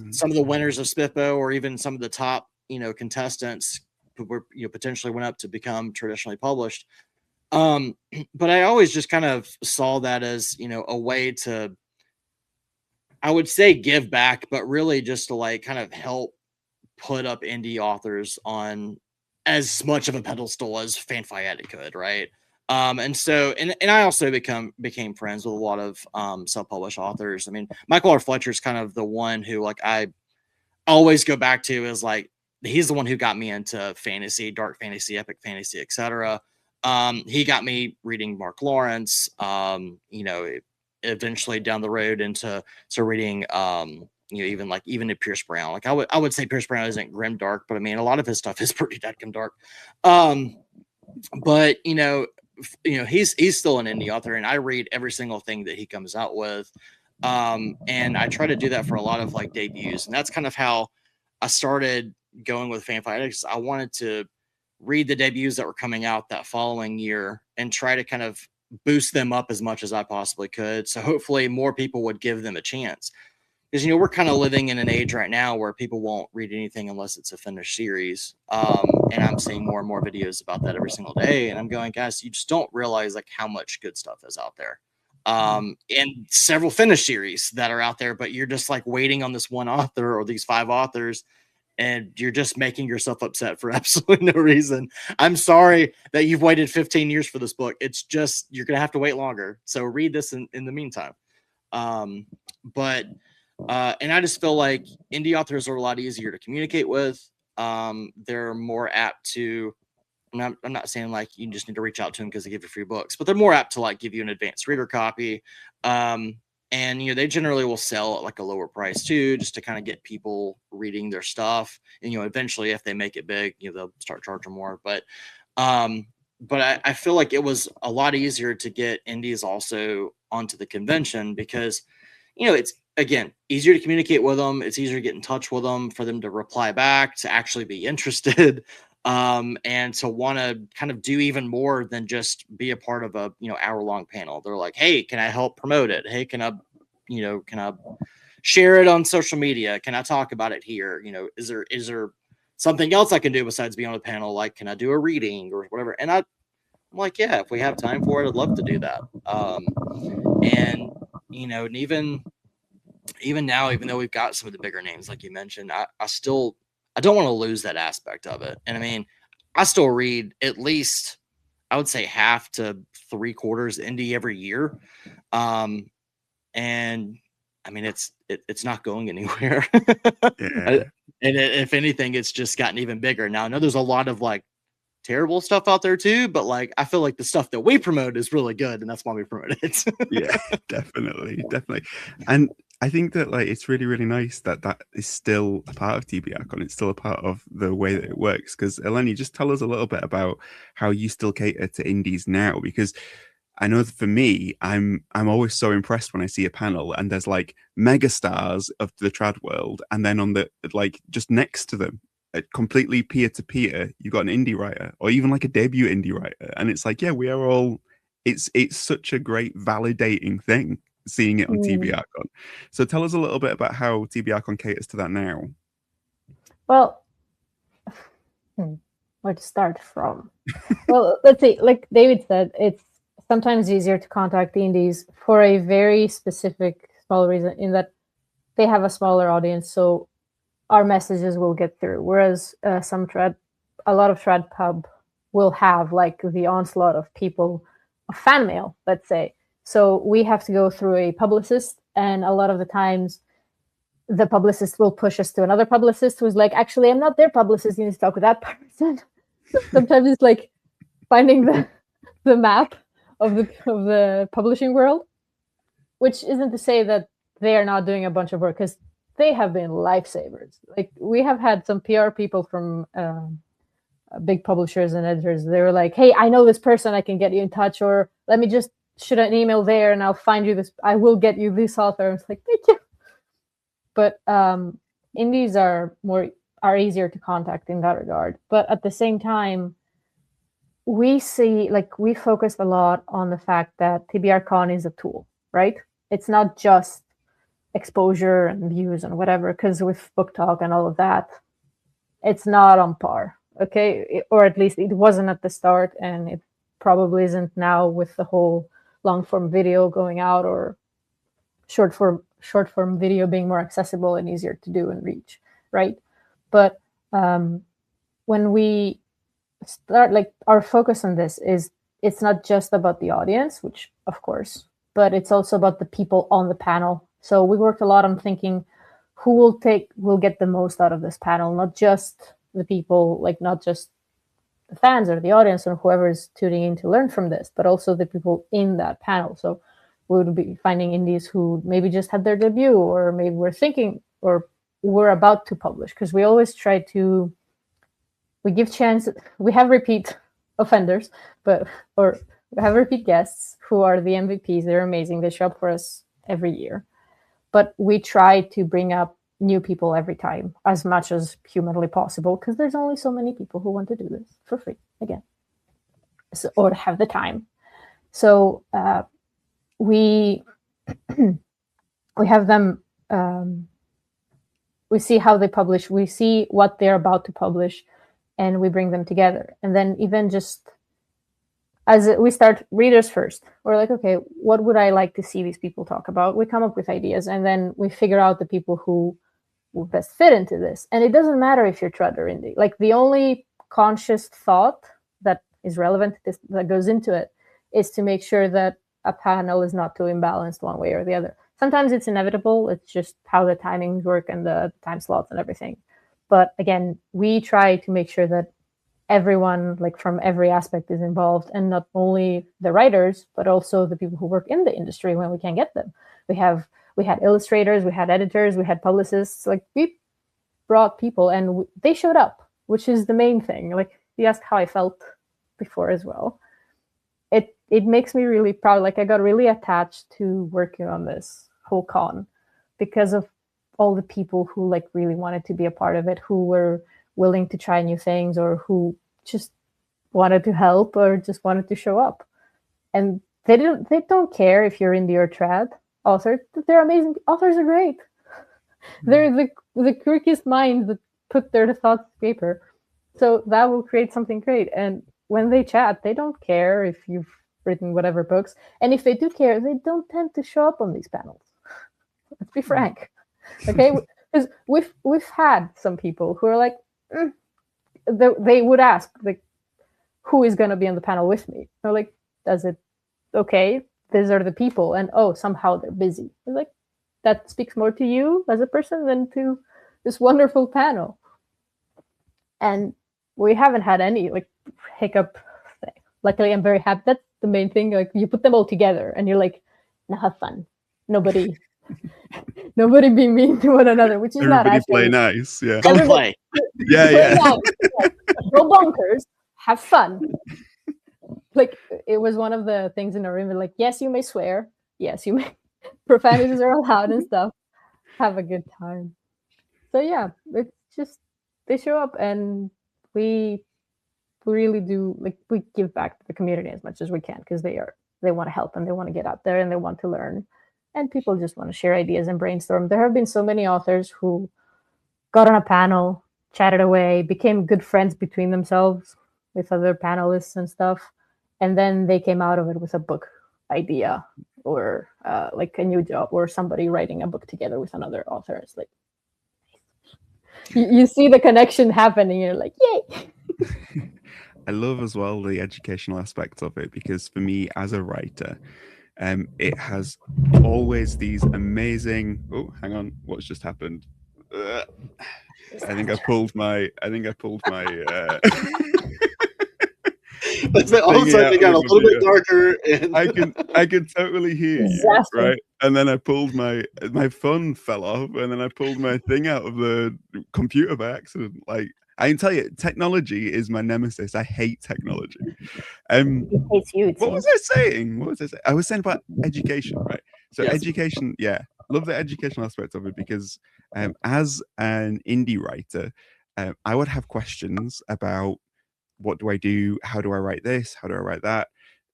S2: some of the winners of Spithbo or even some of the top, contestants who were, potentially went up to become traditionally published. But I always just kind of saw that as, a way to, I would say give back, but really just to like kind of help put up indie authors on as much of a pedestal as Fanfi Addict could, right? And so, and I also became friends with a lot of self-published authors. I mean, Michael R. Fletcher is kind of the one who like I always go back to as like he's the one who got me into fantasy, dark fantasy, epic fantasy, etc. He got me reading Mark Lawrence. Eventually down the road into reading even to Pierce Brown. Like I would say Pierce Brown isn't grim dark, but I mean a lot of his stuff is pretty deadgum dark. But he's still an indie author, and I read every single thing that he comes out with. And I try to do that for a lot of like debuts, and that's kind of how I started going with Fanfi Addict. I wanted to read the debuts that were coming out that following year and try to kind of boost them up as much as I possibly could. So hopefully more people would give them a chance. Because, we're kind of living in an age right now where people won't read anything unless it's a finished series. And I'm seeing more and more videos about that every single day. And I'm going, guys, you just don't realize like how much good stuff is out there. And several finished series that are out there, but you're just like waiting on this one author or these 5 authors, and you're just making yourself upset for absolutely no reason. I'm sorry that you've waited 15 years for this book. It's just, you're going to have to wait longer. So read this in the meantime. And I just feel like indie authors are a lot easier to communicate with. They're more apt to I'm not saying like you just need to reach out to them because they give you free books, but they're more apt to like give you an advanced reader copy. And they generally will sell at like a lower price too, just to kind of get people reading their stuff. And eventually, if they make it big, they'll start charging more. But I feel like it was a lot easier to get indies also onto the convention because, it's, again, easier to communicate with them. It's easier to get in touch with them, for them to reply back, to actually be interested, and to want to kind of do even more than just be a part of a, hour-long panel. They're like, hey, can I help promote it? Hey, can I share it on social media? Can I talk about it here? Is there something else I can do besides be on a panel? Like, can I do a reading or whatever? And I'm like, yeah, if we have time for it, I'd love to do that. And even now, even though we've got some of the bigger names, like you mentioned, I don't want to lose that aspect of it. And I mean, I still read at least, I would say, half to 3/4 indie every year. And I mean, it's not going anywhere.
S1: Yeah.
S2: And if anything, it's just gotten even bigger. Now, I know there's a lot of like terrible stuff out there too, but like I feel like the stuff that we promote is really good, and that's why we promote it.
S1: Yeah, definitely. And I think that like it's really, really nice that is still a part of TBRCon. It's still a part of the way that it works. Because Eleni, just tell us a little bit about how you still cater to indies now, because I know that for me, I'm always so impressed when I see a panel and there's like mega stars of the trad world, and then on the like just next to them, completely peer to peer, you've got an indie writer or even like a debut indie writer, and it's like, yeah, we are all. It's such a great validating thing seeing it on TBRCon. So tell us a little bit about how TBRCon caters to that now.
S3: Well, where to start from? Well, let's see. Like David said, it's sometimes easier to contact the indies for a very specific small reason, in that they have a smaller audience, so our messages will get through. Whereas a lot of trad pub will have like the onslaught of people, of fan mail, let's say. So we have to go through a publicist, and a lot of the times the publicist will push us to another publicist who's like, actually, I'm not their publicist, you need to talk with that person. Sometimes it's like finding the map of the publishing world, which isn't to say that they are not doing a bunch of work, because they have been lifesavers. Like, we have had some PR people from big publishers and editors. They were like, hey, I know this person, I can get you in touch, or let me just shoot an email there and I'll find you this, I will get you this author. It's like, thank you. But indies are easier to contact in that regard. But at the same time, we focused a lot on the fact that TBRCon is a tool, right? It's not just exposure and views and whatever, because with book talk and all of that, it's not on par, okay? Or at least it wasn't at the start, and it probably isn't now with the whole long form video going out, or short form video being more accessible and easier to do and reach, right? But when we start, like, our focus on this is, it's not just about the audience, which of course, but it's also about the people on the panel. So we worked a lot on thinking who will get the most out of this panel, not just the people, like not just the fans or the audience or whoever is tuning in to learn from this, but also the people in that panel. So we would be finding indies who maybe just had their debut, or maybe we're thinking, or we're about to publish, because we always try to, we give chance, we have repeat offenders, or we have repeat guests who are the MVPs. They're amazing. They show up for us every year. But we try to bring up new people every time, as much as humanly possible, because there's only so many people who want to do this for free, again, or have the time. So we have them, we see how they publish, we see what they're about to publish, and we bring them together. And then even just as we start readers first, we're like, okay, what would I like to see these people talk about? We come up with ideas, and then we figure out the people who will best fit into this. And it doesn't matter if you're trad or indie. Like, the only conscious thought that is relevant to this, that goes into it, is to make sure that a panel is not too imbalanced one way or the other. Sometimes it's inevitable. It's just how the timings work and the time slots and everything. But again, we try to make sure that everyone like from every aspect is involved, and not only the writers but also the people who work in the industry when we can get them. We had illustrators, we had editors, we had publicists. Like we brought people, and they showed up, which is the main thing. Like you asked how I felt before as well. It makes me really proud. Like I got really attached to working on this whole con because of all the people who like really wanted to be a part of it, who were willing to try new things, or who just wanted to help or just wanted to show up. And they don't care if you're indie or trad author. They're amazing. Authors are great. They're the quirkiest minds that put their thoughts to paper. So that will create something great. And when they chat, they don't care if you've written whatever books. And if they do care, they don't tend to show up on these panels. Let's be frank. Okay? Because we've had some people who are like, they would ask, like, who is going to be on the panel with me? They're like, okay, these are the people. And somehow they're busy. They're like, that speaks more to you as a person than to this wonderful panel. And we haven't had any like hiccup thing. Luckily, I'm very happy. That's the main thing. Like you put them all together and you're like, now have fun. Nobody being mean to one another, which is
S1: Everybody
S3: not actually.
S1: play nice, yeah.
S2: Come play.
S1: Yeah.
S3: Nice. Go bonkers, have fun. Like it was one of the things in our room. Like, yes, you may swear. Yes, you may. Profanities are allowed and stuff. Have a good time. So yeah, it's just they show up, and we really do, like, we give back to the community as much as we can, because they want to help and they want to get out there and they want to learn, and people just want to share ideas and brainstorm. There have been so many authors who got on a panel, chatted away, became good friends between themselves with other panelists and stuff, and then they came out of it with a book idea, or like a new job, or somebody writing a book together with another author. It's like you see the connection happening, you're like, yay.
S1: I love as well the educational aspect of it, because for me as a writer, it has always these amazing. Oh, hang on, what's just happened? I think I pulled my.
S2: All of a sudden, it got a little bit darker. And
S1: I can totally hear you, right? And then I pulled my phone fell off, and then I pulled my thing out of the computer by accident. Like, I can tell you, technology is my nemesis. I hate technology.
S3: It hates you.
S1: What was I saying? I was saying about education, right? So
S2: yes.
S1: Education, yeah, love the educational aspect of it, because as an indie writer, I would have questions about, what do I do? How do I write this? How do I write that?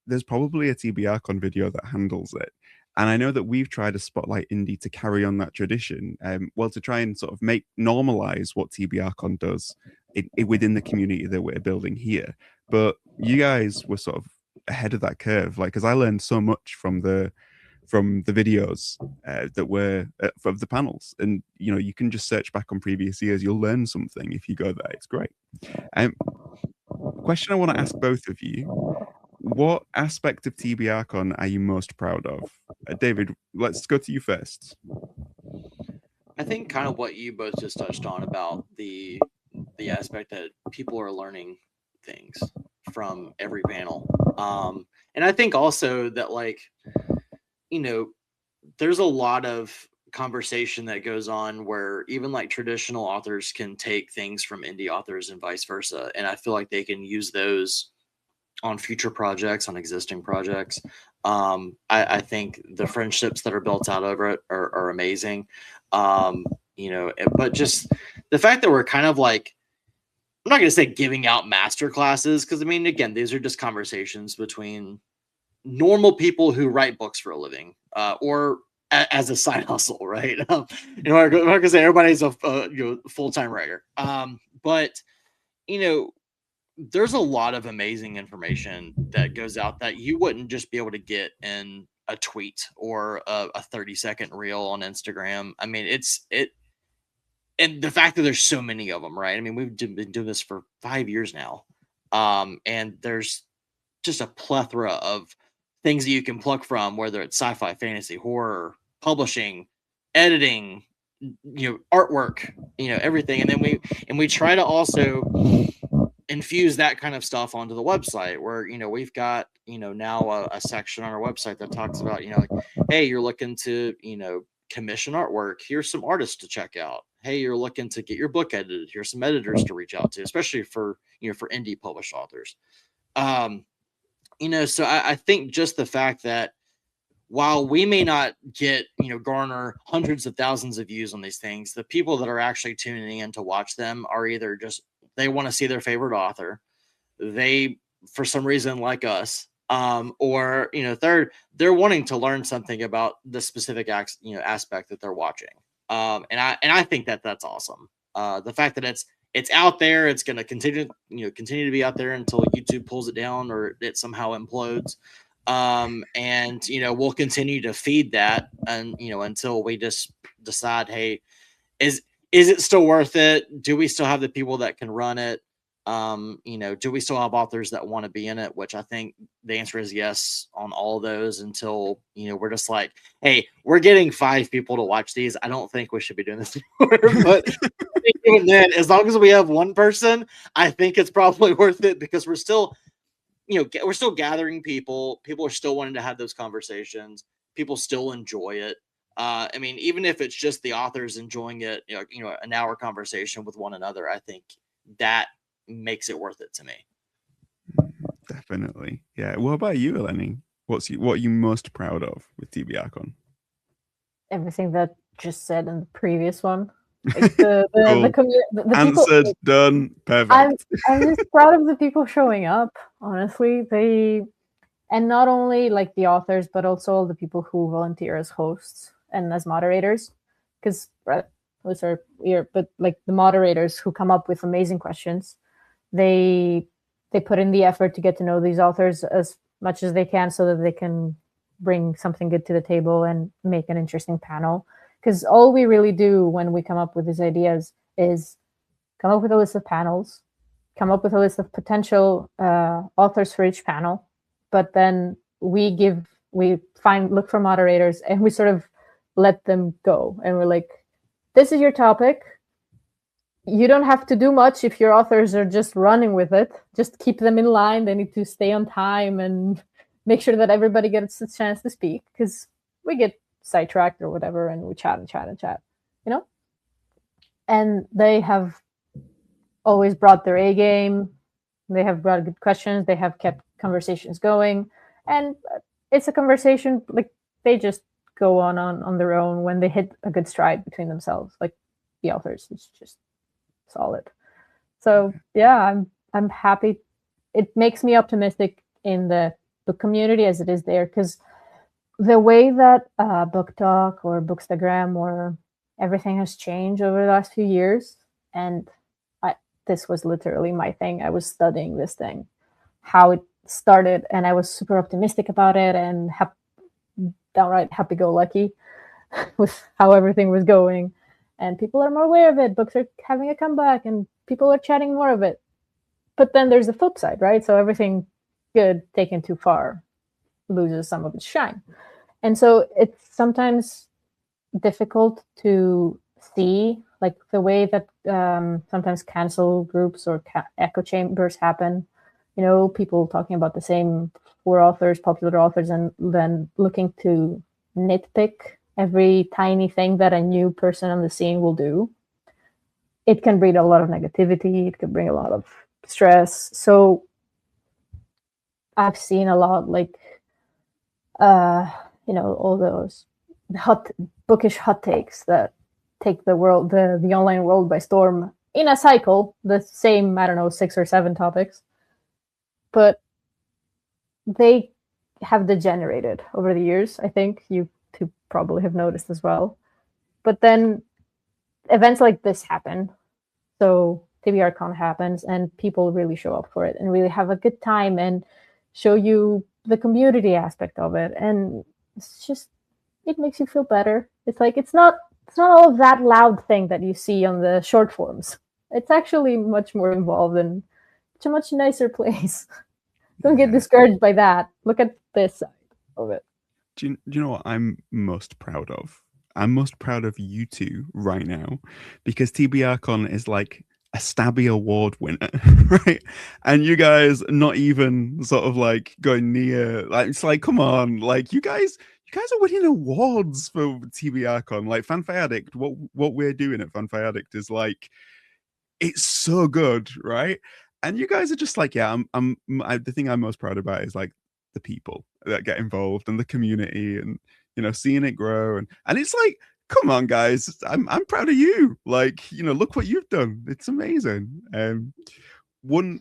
S1: There's probably a TBRCon video that handles it. And I know that we've tried to spotlight indie to carry on that tradition, to try and sort of normalize what TBRCon does within the community that we're building here. But you guys were sort of ahead of that curve, like, because I learned so much from the videos that were of the panels, and you can just search back on previous years. You'll learn something if you go there. It's great. Question I want to ask both of you: what aspect of TBRCon are you most proud of? David, let's go to you first.
S2: I think kind of what you both just touched on about the aspect that people are learning things from every panel. And I think also that, like, there's a lot of conversation that goes on where even like traditional authors can take things from indie authors and vice versa. And I feel like they can use those on future projects, on existing projects. I think the friendships that are built out over it are amazing. But just the fact that we're kind of like, I'm not going to say giving out master classes, because I mean, again, these are just conversations between normal people who write books for a living, or as a side hustle, right? I'm not going to say everybody's a full-time writer, but there's a lot of amazing information that goes out that you wouldn't just be able to get in a tweet or a 30-second reel on Instagram. I mean, and the fact that there's so many of them, right? I mean, we've been doing this for 5 years now, and there's just a plethora of things that you can pluck from, whether it's sci-fi, fantasy, horror, publishing, editing, artwork, everything. And then we try to also infuse that kind of stuff onto the website where, we've got, now a section on our website that talks about, like, hey, you're looking to, commission artwork. Here's some artists to check out. Hey, you're looking to get your book edited. Here's some editors to reach out to, especially for, for indie published authors. So I think just the fact that while we may not get, garner hundreds of thousands of views on these things, the people that are actually tuning in to watch them are either just, they want to see their favorite author. They, for some reason, like us, or, they're wanting to learn something about the specific aspect that they're watching. And I think that that's awesome. The fact that it's out there, it's going to continue to be out there until YouTube pulls it down or it somehow implodes. And we'll continue to feed that, and until we just decide, hey, is it still worth it? Do we still have the people that can run it? Do we still have authors that want to be in it? Which I think the answer is yes on all of those, until we're just like, hey, we're getting 5 people to watch these. I don't think we should be doing this anymore. But even then, as long as we have 1 person, I think it's probably worth it, because we're still we're still gathering people. People are still wanting to have those conversations. People still enjoy it. I mean, even if it's just the authors enjoying it, an hour conversation with one another, I think that makes it worth it to me.
S1: Definitely. Yeah. What about you, Eleni? What are you most proud of with TBRCon?
S3: Everything that just said in the previous one. Like the
S1: cool. Answered, people, done, perfect.
S3: I'm just proud of the people showing up, honestly. And not only like the authors, but also all the people who volunteer as hosts and as moderators, because those are weird, but like the moderators who come up with amazing questions, they put in the effort to get to know these authors as much as they can, so that they can bring something good to the table and make an interesting panel. Because all we really do when we come up with these ideas is come up with a list of panels, come up with a list of potential authors for each panel, but then we look for moderators, and we sort of let them go. And we're like, this is your topic. You don't have to do much if your authors are just running with it. Just keep them in line. They need to stay on time and make sure that everybody gets a chance to speak, because we get sidetracked or whatever, and we chat and chat and chat, and they have always brought their A game. They have brought good questions. They have kept conversations going, and it's a conversation like they just go on their own when they hit a good stride between themselves. Like the authors, it's just solid. So yeah, I'm happy. It makes me optimistic in the book community as it is there, because the way that Book Talk or Bookstagram or everything has changed over the last few years, and this was literally my thing. I was studying this thing, how it started, and I was super optimistic about it and downright happy-go-lucky with how everything was going. And people are more aware of it. Books are having a comeback, and people are chatting more of it. But then there's the flip side, right? So everything good taken too far loses some of its shine. And so it's sometimes difficult to see, like the way that sometimes cancel groups or echo chambers happen. People talking about the same 4 authors, popular authors, and then looking to nitpick every tiny thing that a new person on the scene will do. It can breed a lot of negativity. It can bring a lot of stress. So I've seen a lot, like, all those bookish hot takes that take the world, the online world by storm in a cycle, the same, 6 or 7 topics. But they have degenerated over the years. I think you two probably have noticed as well. But then events like this happen. So TBRCon happens, and people really show up for it and really have a good time and show you the community aspect of it. And it's just, it makes you feel better. It's like, it's not all of that loud thing that you see on the short forms. It's actually much more involved, and it's a much nicer place. Don't get discouraged by that. Look at this side of it.
S1: Do you know what I'm most proud of? I'm most proud of you two right now, because TBRCon is like a Stabby Award winner, right? And you guys not even sort of like going near, like, it's like, come on, like, you guys are winning awards for TBRCon. Like, Fanfare Addict, what we're doing at Fanfare Addict is like, it's so good, right? And you guys are just like, yeah, the thing I'm most proud about is like the people that get involved and the community, and seeing it grow, and it's like, come on, guys, I'm proud of you. Like, look what you've done. It's amazing. One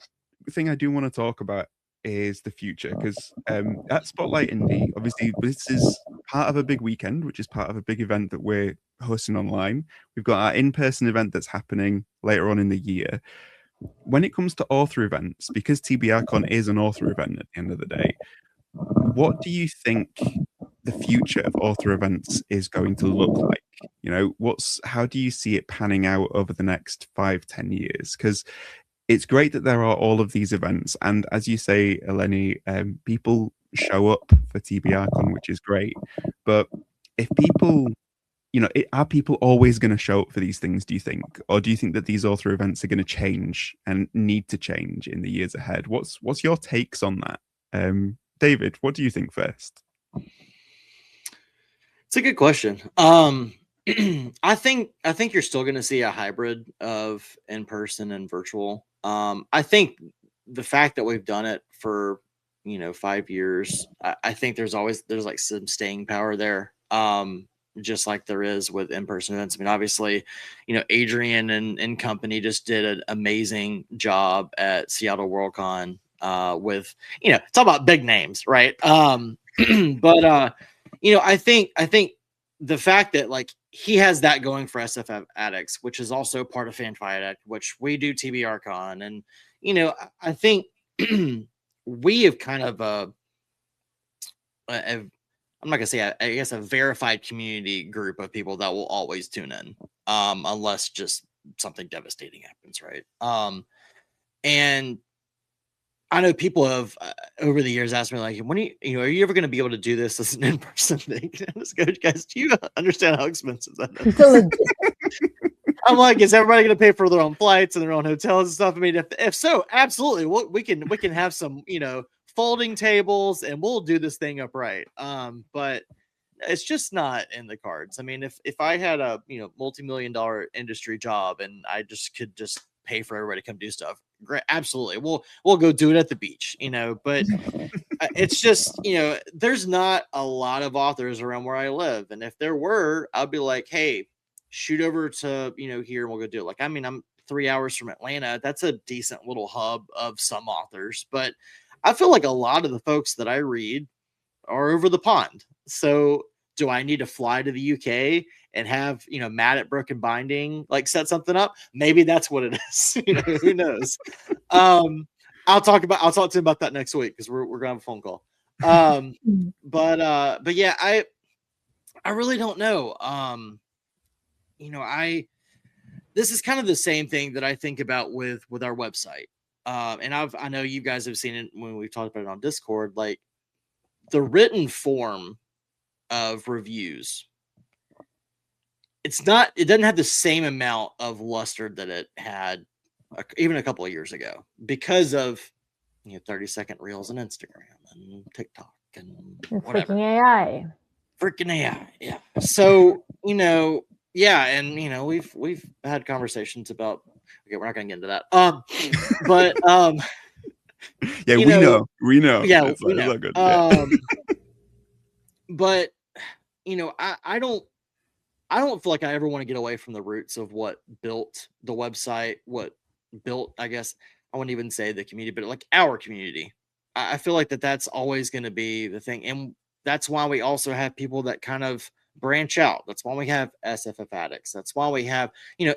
S1: thing I do want to talk about is the future, because at Spotlight Indie, obviously, this is part of a big weekend, which is part of a big event that we're hosting online. We've got our in-person event that's happening later on in the year. When it comes to author events, because TBRCon is an author event at the end of the day, what do you think the future of author events is going to look like? How do you see it panning out over the next 5-10 years? Because it's great that there are all of these events, and as you say, Eleni, people show up for TBRCon, which is great. But if people, are people always going to show up for these things, do you think? Or do you think that these author events are going to change and need to change in the years ahead? What's your takes on that? David, what do you think first?
S2: It's a good question. I think you're still going to see a hybrid of in-person and virtual. I think the fact that we've done it for 5 years, I think there's like some staying power there. Just like there is with in-person events. I mean, obviously, Adrian and company just did an amazing job at Seattle Worldcon with, talk about big names, right? But I think the fact that like he has that going for SFF Addicts, which is also part of Fanfire Addict, which we do TBRCon, and I think we have kind of I'm not gonna say I guess a verified community group of people that will always tune in, unless just something devastating happens, right? And I know people have over the years asked me like, when are you ever going to be able to do this as an in-person thing? I just go, guys, do you understand how expensive that is? I'm like, is everybody going to pay for their own flights and their own hotels and stuff? I mean, if so, absolutely. We can have some, folding tables and we'll do this thing upright. But it's just not in the cards. I mean, if I had a, multi-million-dollar industry job and I just could just pay for everybody to come do stuff, great, absolutely, we'll go do it at the beach, but it's just, there's not a lot of authors around where I live, and if there were, I'd be like, hey, shoot over to here and we'll go do it. Like, I mean, I'm 3 hours from Atlanta. That's a decent little hub of some authors, but I feel like a lot of the folks that I read are over the pond. So do I need to fly to the UK and have, Matt at Broken Binding, like set something up? Maybe that's what it is. Who knows? I'll talk to him about that next week, because we're gonna have a phone call. But yeah, I really don't know. This is kind of the same thing that I think about with our website. And I know you guys have seen it when we've talked about it on Discord, like the written form of reviews. It doesn't have the same amount of luster that it had even a couple of years ago, because of 30-second reels on Instagram and TikTok and whatever. Freaking AI. Yeah. So, yeah, and we've had conversations about, okay, we're not gonna get into that. But
S1: yeah, we know.
S2: Yeah,
S1: it's
S2: we know.
S1: Good.
S2: But I don't feel like I ever want to get away from the roots of what built the website, what built, I guess, I wouldn't even say the community, but like our community. I feel like that's always going to be the thing. And that's why we also have people that kind of branch out. That's why we have SFF Addicts. That's why we have,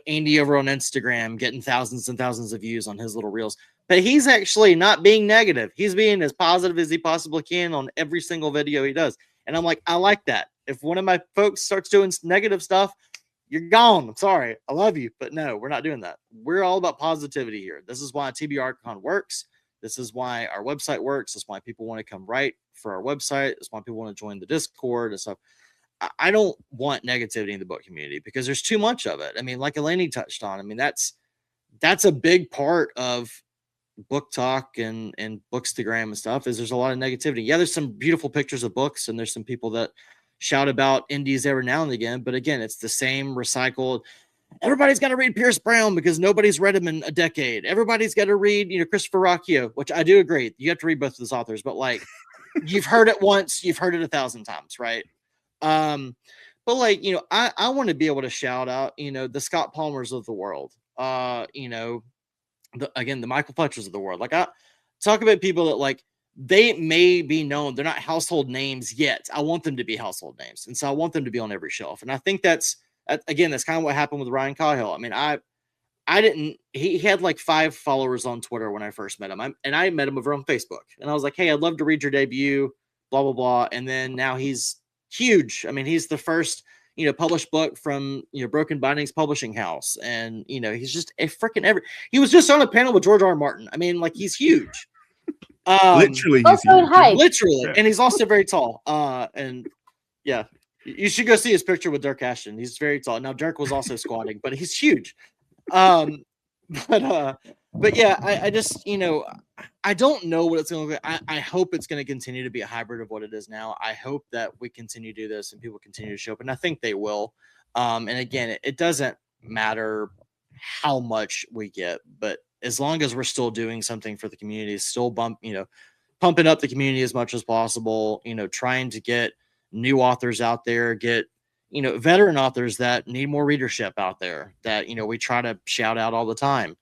S2: Andy over on Instagram getting thousands and thousands of views on his little reels. But he's actually not being negative. He's being as positive as he possibly can on every single video he does. And I'm like, I like that. If one of my folks starts doing negative stuff, you're gone. I'm sorry. I love you. But no, we're not doing that. We're all about positivity here. This is why TBRCon works. This is why our website works. That's why people want to come write for our website. That's why people want to join the Discord and stuff. I don't want negativity in the book community, because there's too much of it. I mean, like Eleni touched on, I mean, that's that's a big part of book talk and bookstagram and stuff, is there's a lot of negativity. Yeah, there's some beautiful pictures of books, and there's some people that shout about indies every now and again, but again, it's the same recycled. Everybody's got to read Pierce Brown because nobody's read him in a decade. Everybody's got to read, Christopher Rocchio, which I do agree. You have to read both of those authors, but like, you've heard it once, you've heard it 1,000 times, right? But like, I want to be able to shout out, the Scott Palmers of the world, the Michael Fletchers of the world. Like, I talk about people that like, they may be known, they're not household names yet. I want them to be household names. And so I want them to be on every shelf. And I think that's kind of what happened with Ryan Cahill. I mean, he had like 5 followers on Twitter when I first met him. I met him over on Facebook, and I was like, hey, I'd love to read your debut, blah, blah, blah. And then now he's huge. I mean, he's the first, published book from, Broken Bindings Publishing House. And, he's just a freaking he was just on a panel with George R. R. Martin. I mean, like, he's huge.
S1: Literally, he's huge.
S2: Literally. Yeah. And he's also very tall. And yeah, you should go see his picture with Dirk Ashton. He's very tall. Now, Dirk was also squatting, but he's huge. But yeah, I just, I don't know what it's going to look like. I hope it's going to continue to be a hybrid of what it is now. I hope that we continue to do this and people continue to show up, and I think they will. And again, it doesn't matter how much we get, but as long as we're still doing something for the community, still pumping up the community as much as possible, trying to get new authors out there, get, veteran authors that need more readership out there that, we try to shout out all the time.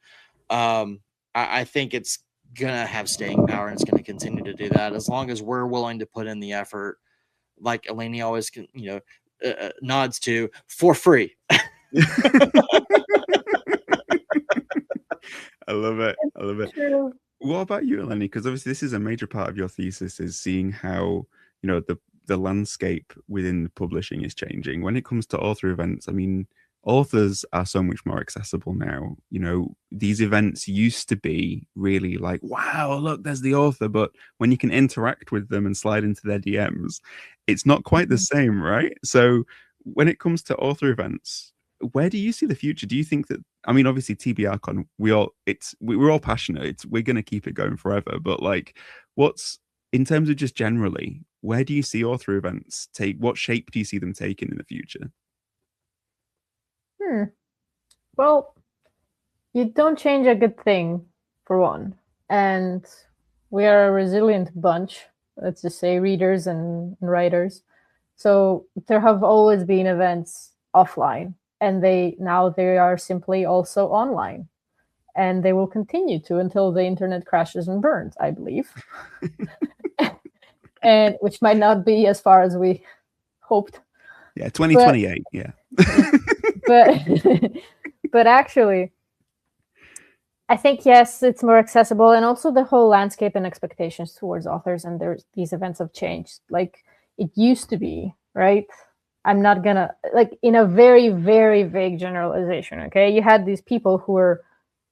S2: I think it's going to have staying power, and it's going to continue to do that as long as we're willing to put in the effort, like Eleni always, nods to, for free.
S1: I love it. I love it. True. What about you, Eleni? Because obviously this is a major part of your thesis, is seeing how, the landscape within publishing is changing. When it comes to author events, I mean, authors are so much more accessible now. These events used to be really like, wow, look, there's the author. But when you can interact with them and slide into their DMs, it's not quite the same, right? So when it comes to author events, where do you see the future? Do you think that, I mean, obviously TBRCon, we're all passionate. We're going to keep it going forever. But like, in terms of just generally, where do you see author events what shape do you see them taking in the future?
S3: Well, you don't change a good thing, for one. And we are a resilient bunch, let's just say, readers and writers. So there have always been events offline, and they are simply also online. And they will continue to until the internet crashes and burns, I believe. And which might not be as far as we hoped.
S1: Yeah, 2028, yeah.
S3: But actually, I think, yes, it's more accessible, and also the whole landscape and expectations towards authors and these events have changed. Like it used to be, right? I'm not gonna, like, in a very, very vague generalization, okay? You had these people who were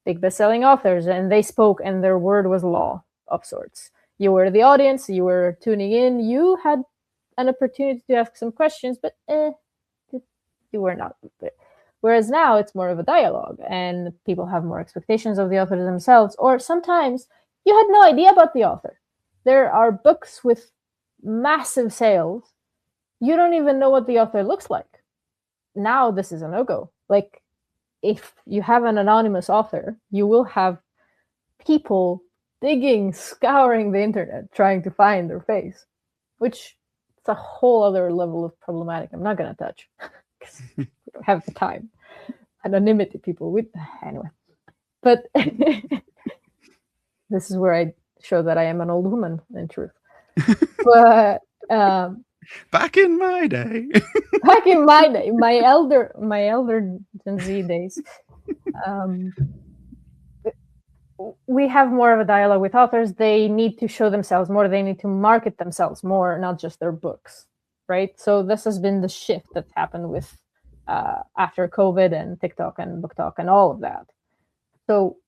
S3: big best-selling authors, and they spoke, and their word was law of sorts. You were the audience, you were tuning in, you had an opportunity to ask some questions, but you were not. Whereas now it's more of a dialogue, and people have more expectations of the author themselves, or sometimes you had no idea about the author. There are books with massive sales. You don't even know what the author looks like. Now this is a no-go. Like, if you have an anonymous author, you will have people digging, scouring the internet, trying to find their face, which is a whole other level of problematic I'm not going to touch because we don't have the time. Anonymity, people with anyway. But this is where I show that I am an old woman, in truth. But
S1: back in my day,
S3: my elder Gen Z days, we have more of a dialogue with authors. They need to show themselves more. They need to market themselves more, not just their books, right? So this has been the shift that's happened with after COVID and TikTok and Book Talk and all of that. So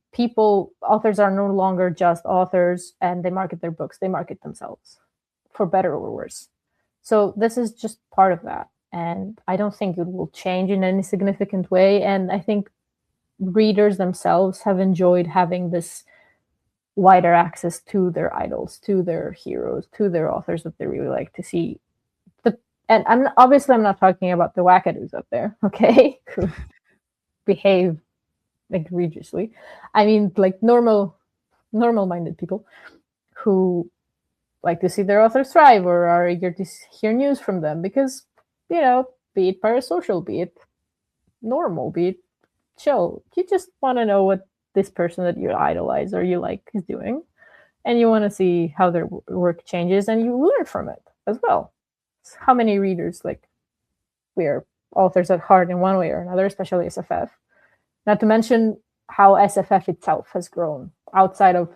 S3: authors are no longer just authors, and they market their books. They market themselves, for better or worse. So this is just part of that. And I don't think it will change in any significant way. And I think readers themselves have enjoyed having this wider access to their idols, to their heroes, to their authors that they really like to see. And I'm not talking about the wackadoos up there, okay, who behave egregiously. I mean, like normal-minded people who like to see their authors thrive or are eager to hear news from them because, be it parasocial, be it normal, be it chill. You just want to know what this person that you idolize or you like is doing, and you want to see how their work changes, and you learn from it as well. How many readers, like, we are authors at heart in one way or another, especially SFF. Not to mention how SFF itself has grown outside of,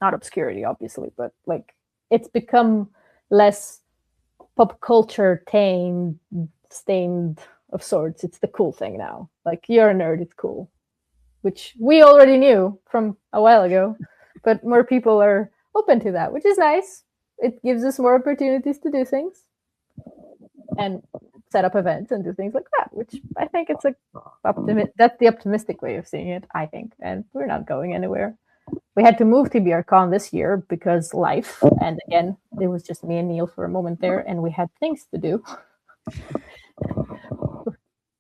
S3: not obscurity, obviously, but like it's become less pop culture stained of sorts. It's the cool thing now. Like, you're a nerd, it's cool, which we already knew from a while ago, but more people are open to that, which is nice. It gives us more opportunities to do things and set up events and do things like that, which I think it's that's the optimistic way of seeing it, I think. And we're not going anywhere. We had to move TBRCon this year because life, and again, it was just me and Neil for a moment there, and we had things to do.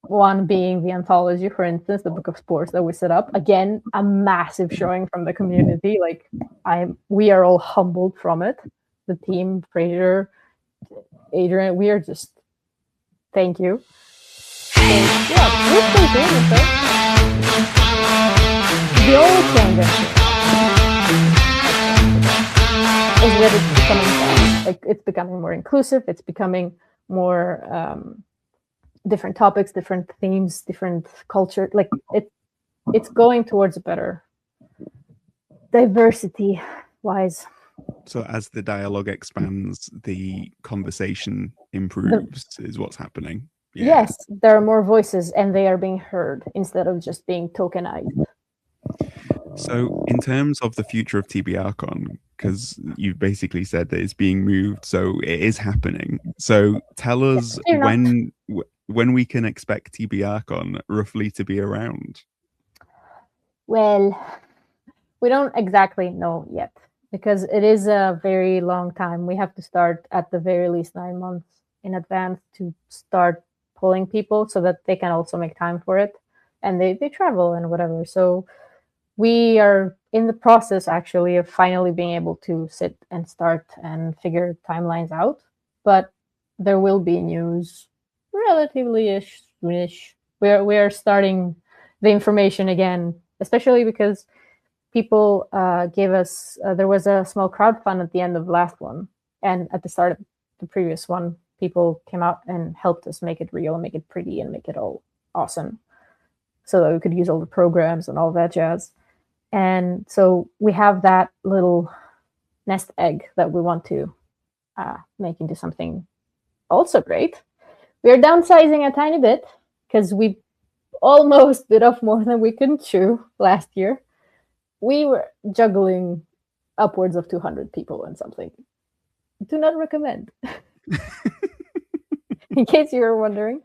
S3: One being the anthology, for instance, the Book of Sports that we set up. Again, a massive showing from the community. Like, we are all humbled from it. The team, Frasier, Adrian, we are just, thank you. So, yeah, we're still doing it though. The only change is that it's becoming fun. Like, it's becoming more inclusive. It's becoming more different topics, different themes, different culture. Like, it's going towards a better diversity wise.
S1: So as the dialogue expands, the conversation improves, is what's happening.
S3: Yeah. Yes, there are more voices and they are being heard instead of just being tokenized.
S1: So in terms of the future of TBRCon, because you've basically said that it's being moved, so it is happening. So tell us when we can expect TBRCon roughly to be around.
S3: Well, we don't exactly know yet, because it is a very long time. We have to start at the very least 9 months in advance to start pulling people so that they can also make time for it. And they travel and whatever. So we are in the process, actually, of finally being able to sit and start and figure timelines out. But there will be news relatively soonish. We are starting the information again, especially because people gave us, there was a small crowdfund at the end of last one. And at the start of the previous one, people came out and helped us make it real and make it pretty and make it all awesome so that we could use all the programs and all that jazz. And so we have that little nest egg that we want to make into something also great. We are downsizing a tiny bit because we almost bit off more than we could chew last year. We were juggling upwards of 200 people and something. Do not recommend. In case you were wondering,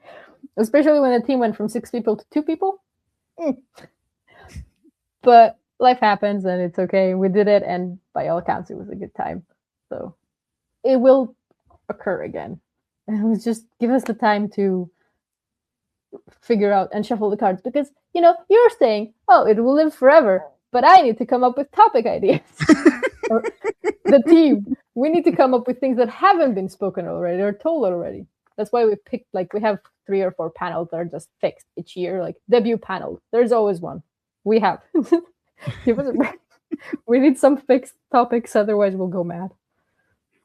S3: especially when the team went from 6 people to 2 people. But life happens and it's okay. We did it, and by all accounts, it was a good time. So it will occur again. And it was just give us the time to figure out and shuffle the cards, because, you know, you're saying, oh, it will live forever, but I need to come up with topic ideas. Or the team, we need to come up with things that haven't been spoken already or told already. That's why we picked, like, we have 3 or 4 panels that are just fixed each year, like debut panel. There's always one. We have. Give us a break. We need some fixed topics, otherwise we'll go mad.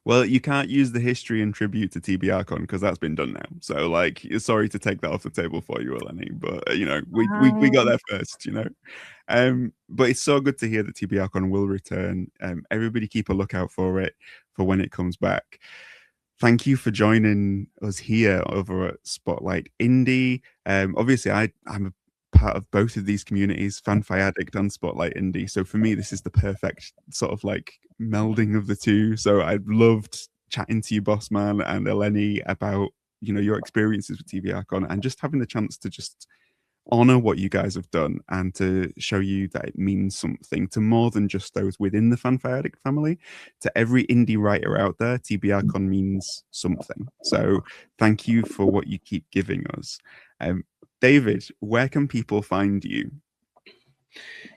S1: Well, you can't use the history and tribute to TBRCon because that's been done now. So, like, sorry to take that off the table for you, Eleni, but you know, we got there first, you know. But it's so good to hear that TBRCon will return. Everybody keep a lookout for it for when it comes back. Thank you for joining us here over at Spotlight Indie. Obviously, I'm a part of both of these communities, Fanfi Addict and Spotlight Indie. So for me, this is the perfect sort of like melding of the two. So I loved chatting to you, Bossman and Eleni, about, you know, your experiences with TBRCon and just having the chance to just honor what you guys have done and to show you that it means something to more than just those within the Fanfare Addict family. To every indie writer out there, TBRCon means something. So thank you for what you keep giving us. David, where can people find you?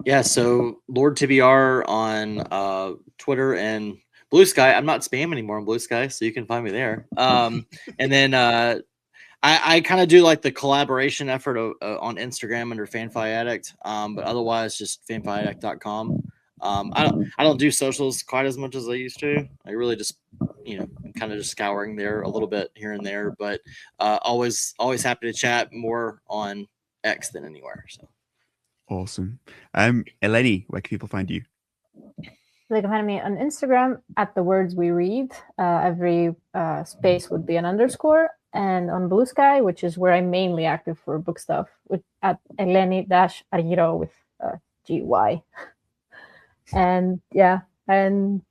S2: Yeah, so Lord TBR on Twitter and Blue Sky. I'm not spam anymore on Blue Sky, so you can find me there. And then I kind of do like the collaboration effort on Instagram under Fanfi Addict, but otherwise just fanfiaddict.com. I don't do socials quite as much as I used to. I really just kind of just scouring there a little bit here and there, but always happy to chat more on X than anywhere. So
S1: awesome. Eleni, where can people find you?
S3: They can find me on Instagram at the words we read. Every space would be an underscore. And on Blue Sky, which is where I'm mainly active for book stuff, at Eleni-Argiro with GY. And yeah, and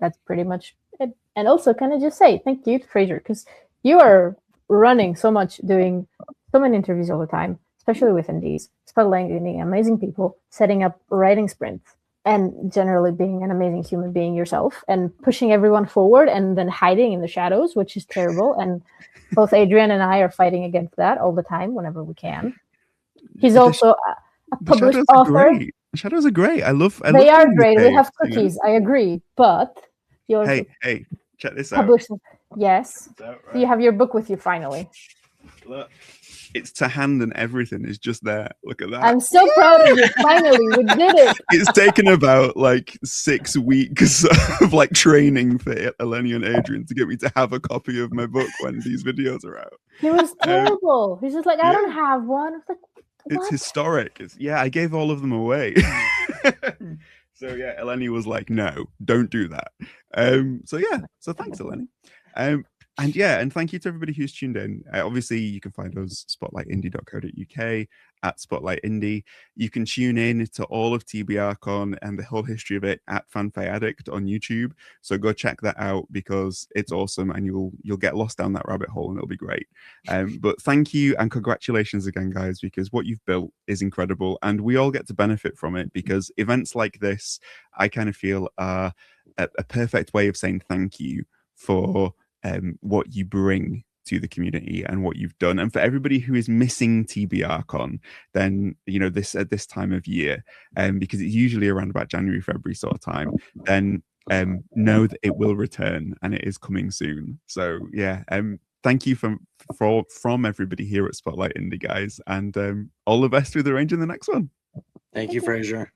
S3: that's pretty much it. And also, can I just say thank you to Frasier, because you are running so much, doing so many interviews all the time, especially with indies, spotlighting amazing people, setting up writing sprints, and generally being an amazing human being yourself, and pushing everyone forward and then hiding in the shadows, which is terrible. And both Adrian and I are fighting against that all the time whenever we can. He's also a published author.
S1: Shadows are great.
S3: They are great. We have cookies. I agree. But you also
S1: hey, check this out.
S3: Yes. Right? You have your book with you finally.
S1: Look. It's to hand and everything is just there. Look at that.
S3: I'm so proud of you. Finally, we did it.
S1: It's taken about like 6 weeks of like training for Eleni and Adrian to get me to have a copy of my book when these videos are out.
S3: He was terrible. He's just like, I don't have one. I was like, what?
S1: It's historic. I gave all of them away. So yeah, Eleni was like, no, don't do that. So thanks, Eleni. And thank you to everybody who's tuned in. Obviously, you can find us spotlightindie.co.uk at Spotlight Indie. You can tune in to all of TBRCon and the whole history of it at Fanfare Addict on YouTube. So go check that out because it's awesome and you'll get lost down that rabbit hole and it'll be great. But thank you and congratulations again, guys, because what you've built is incredible and we all get to benefit from it because events like this, I kind of feel are a perfect way of saying thank you for what you bring to the community and what you've done. And for everybody who is missing TBRCon, then this at this time of year, because it's usually around about January, February sort of time, then know that it will return and it is coming soon. So yeah, thank you from everybody here at Spotlight Indie, guys, and all the best with arranging the next one.
S2: Thank you, Frasier.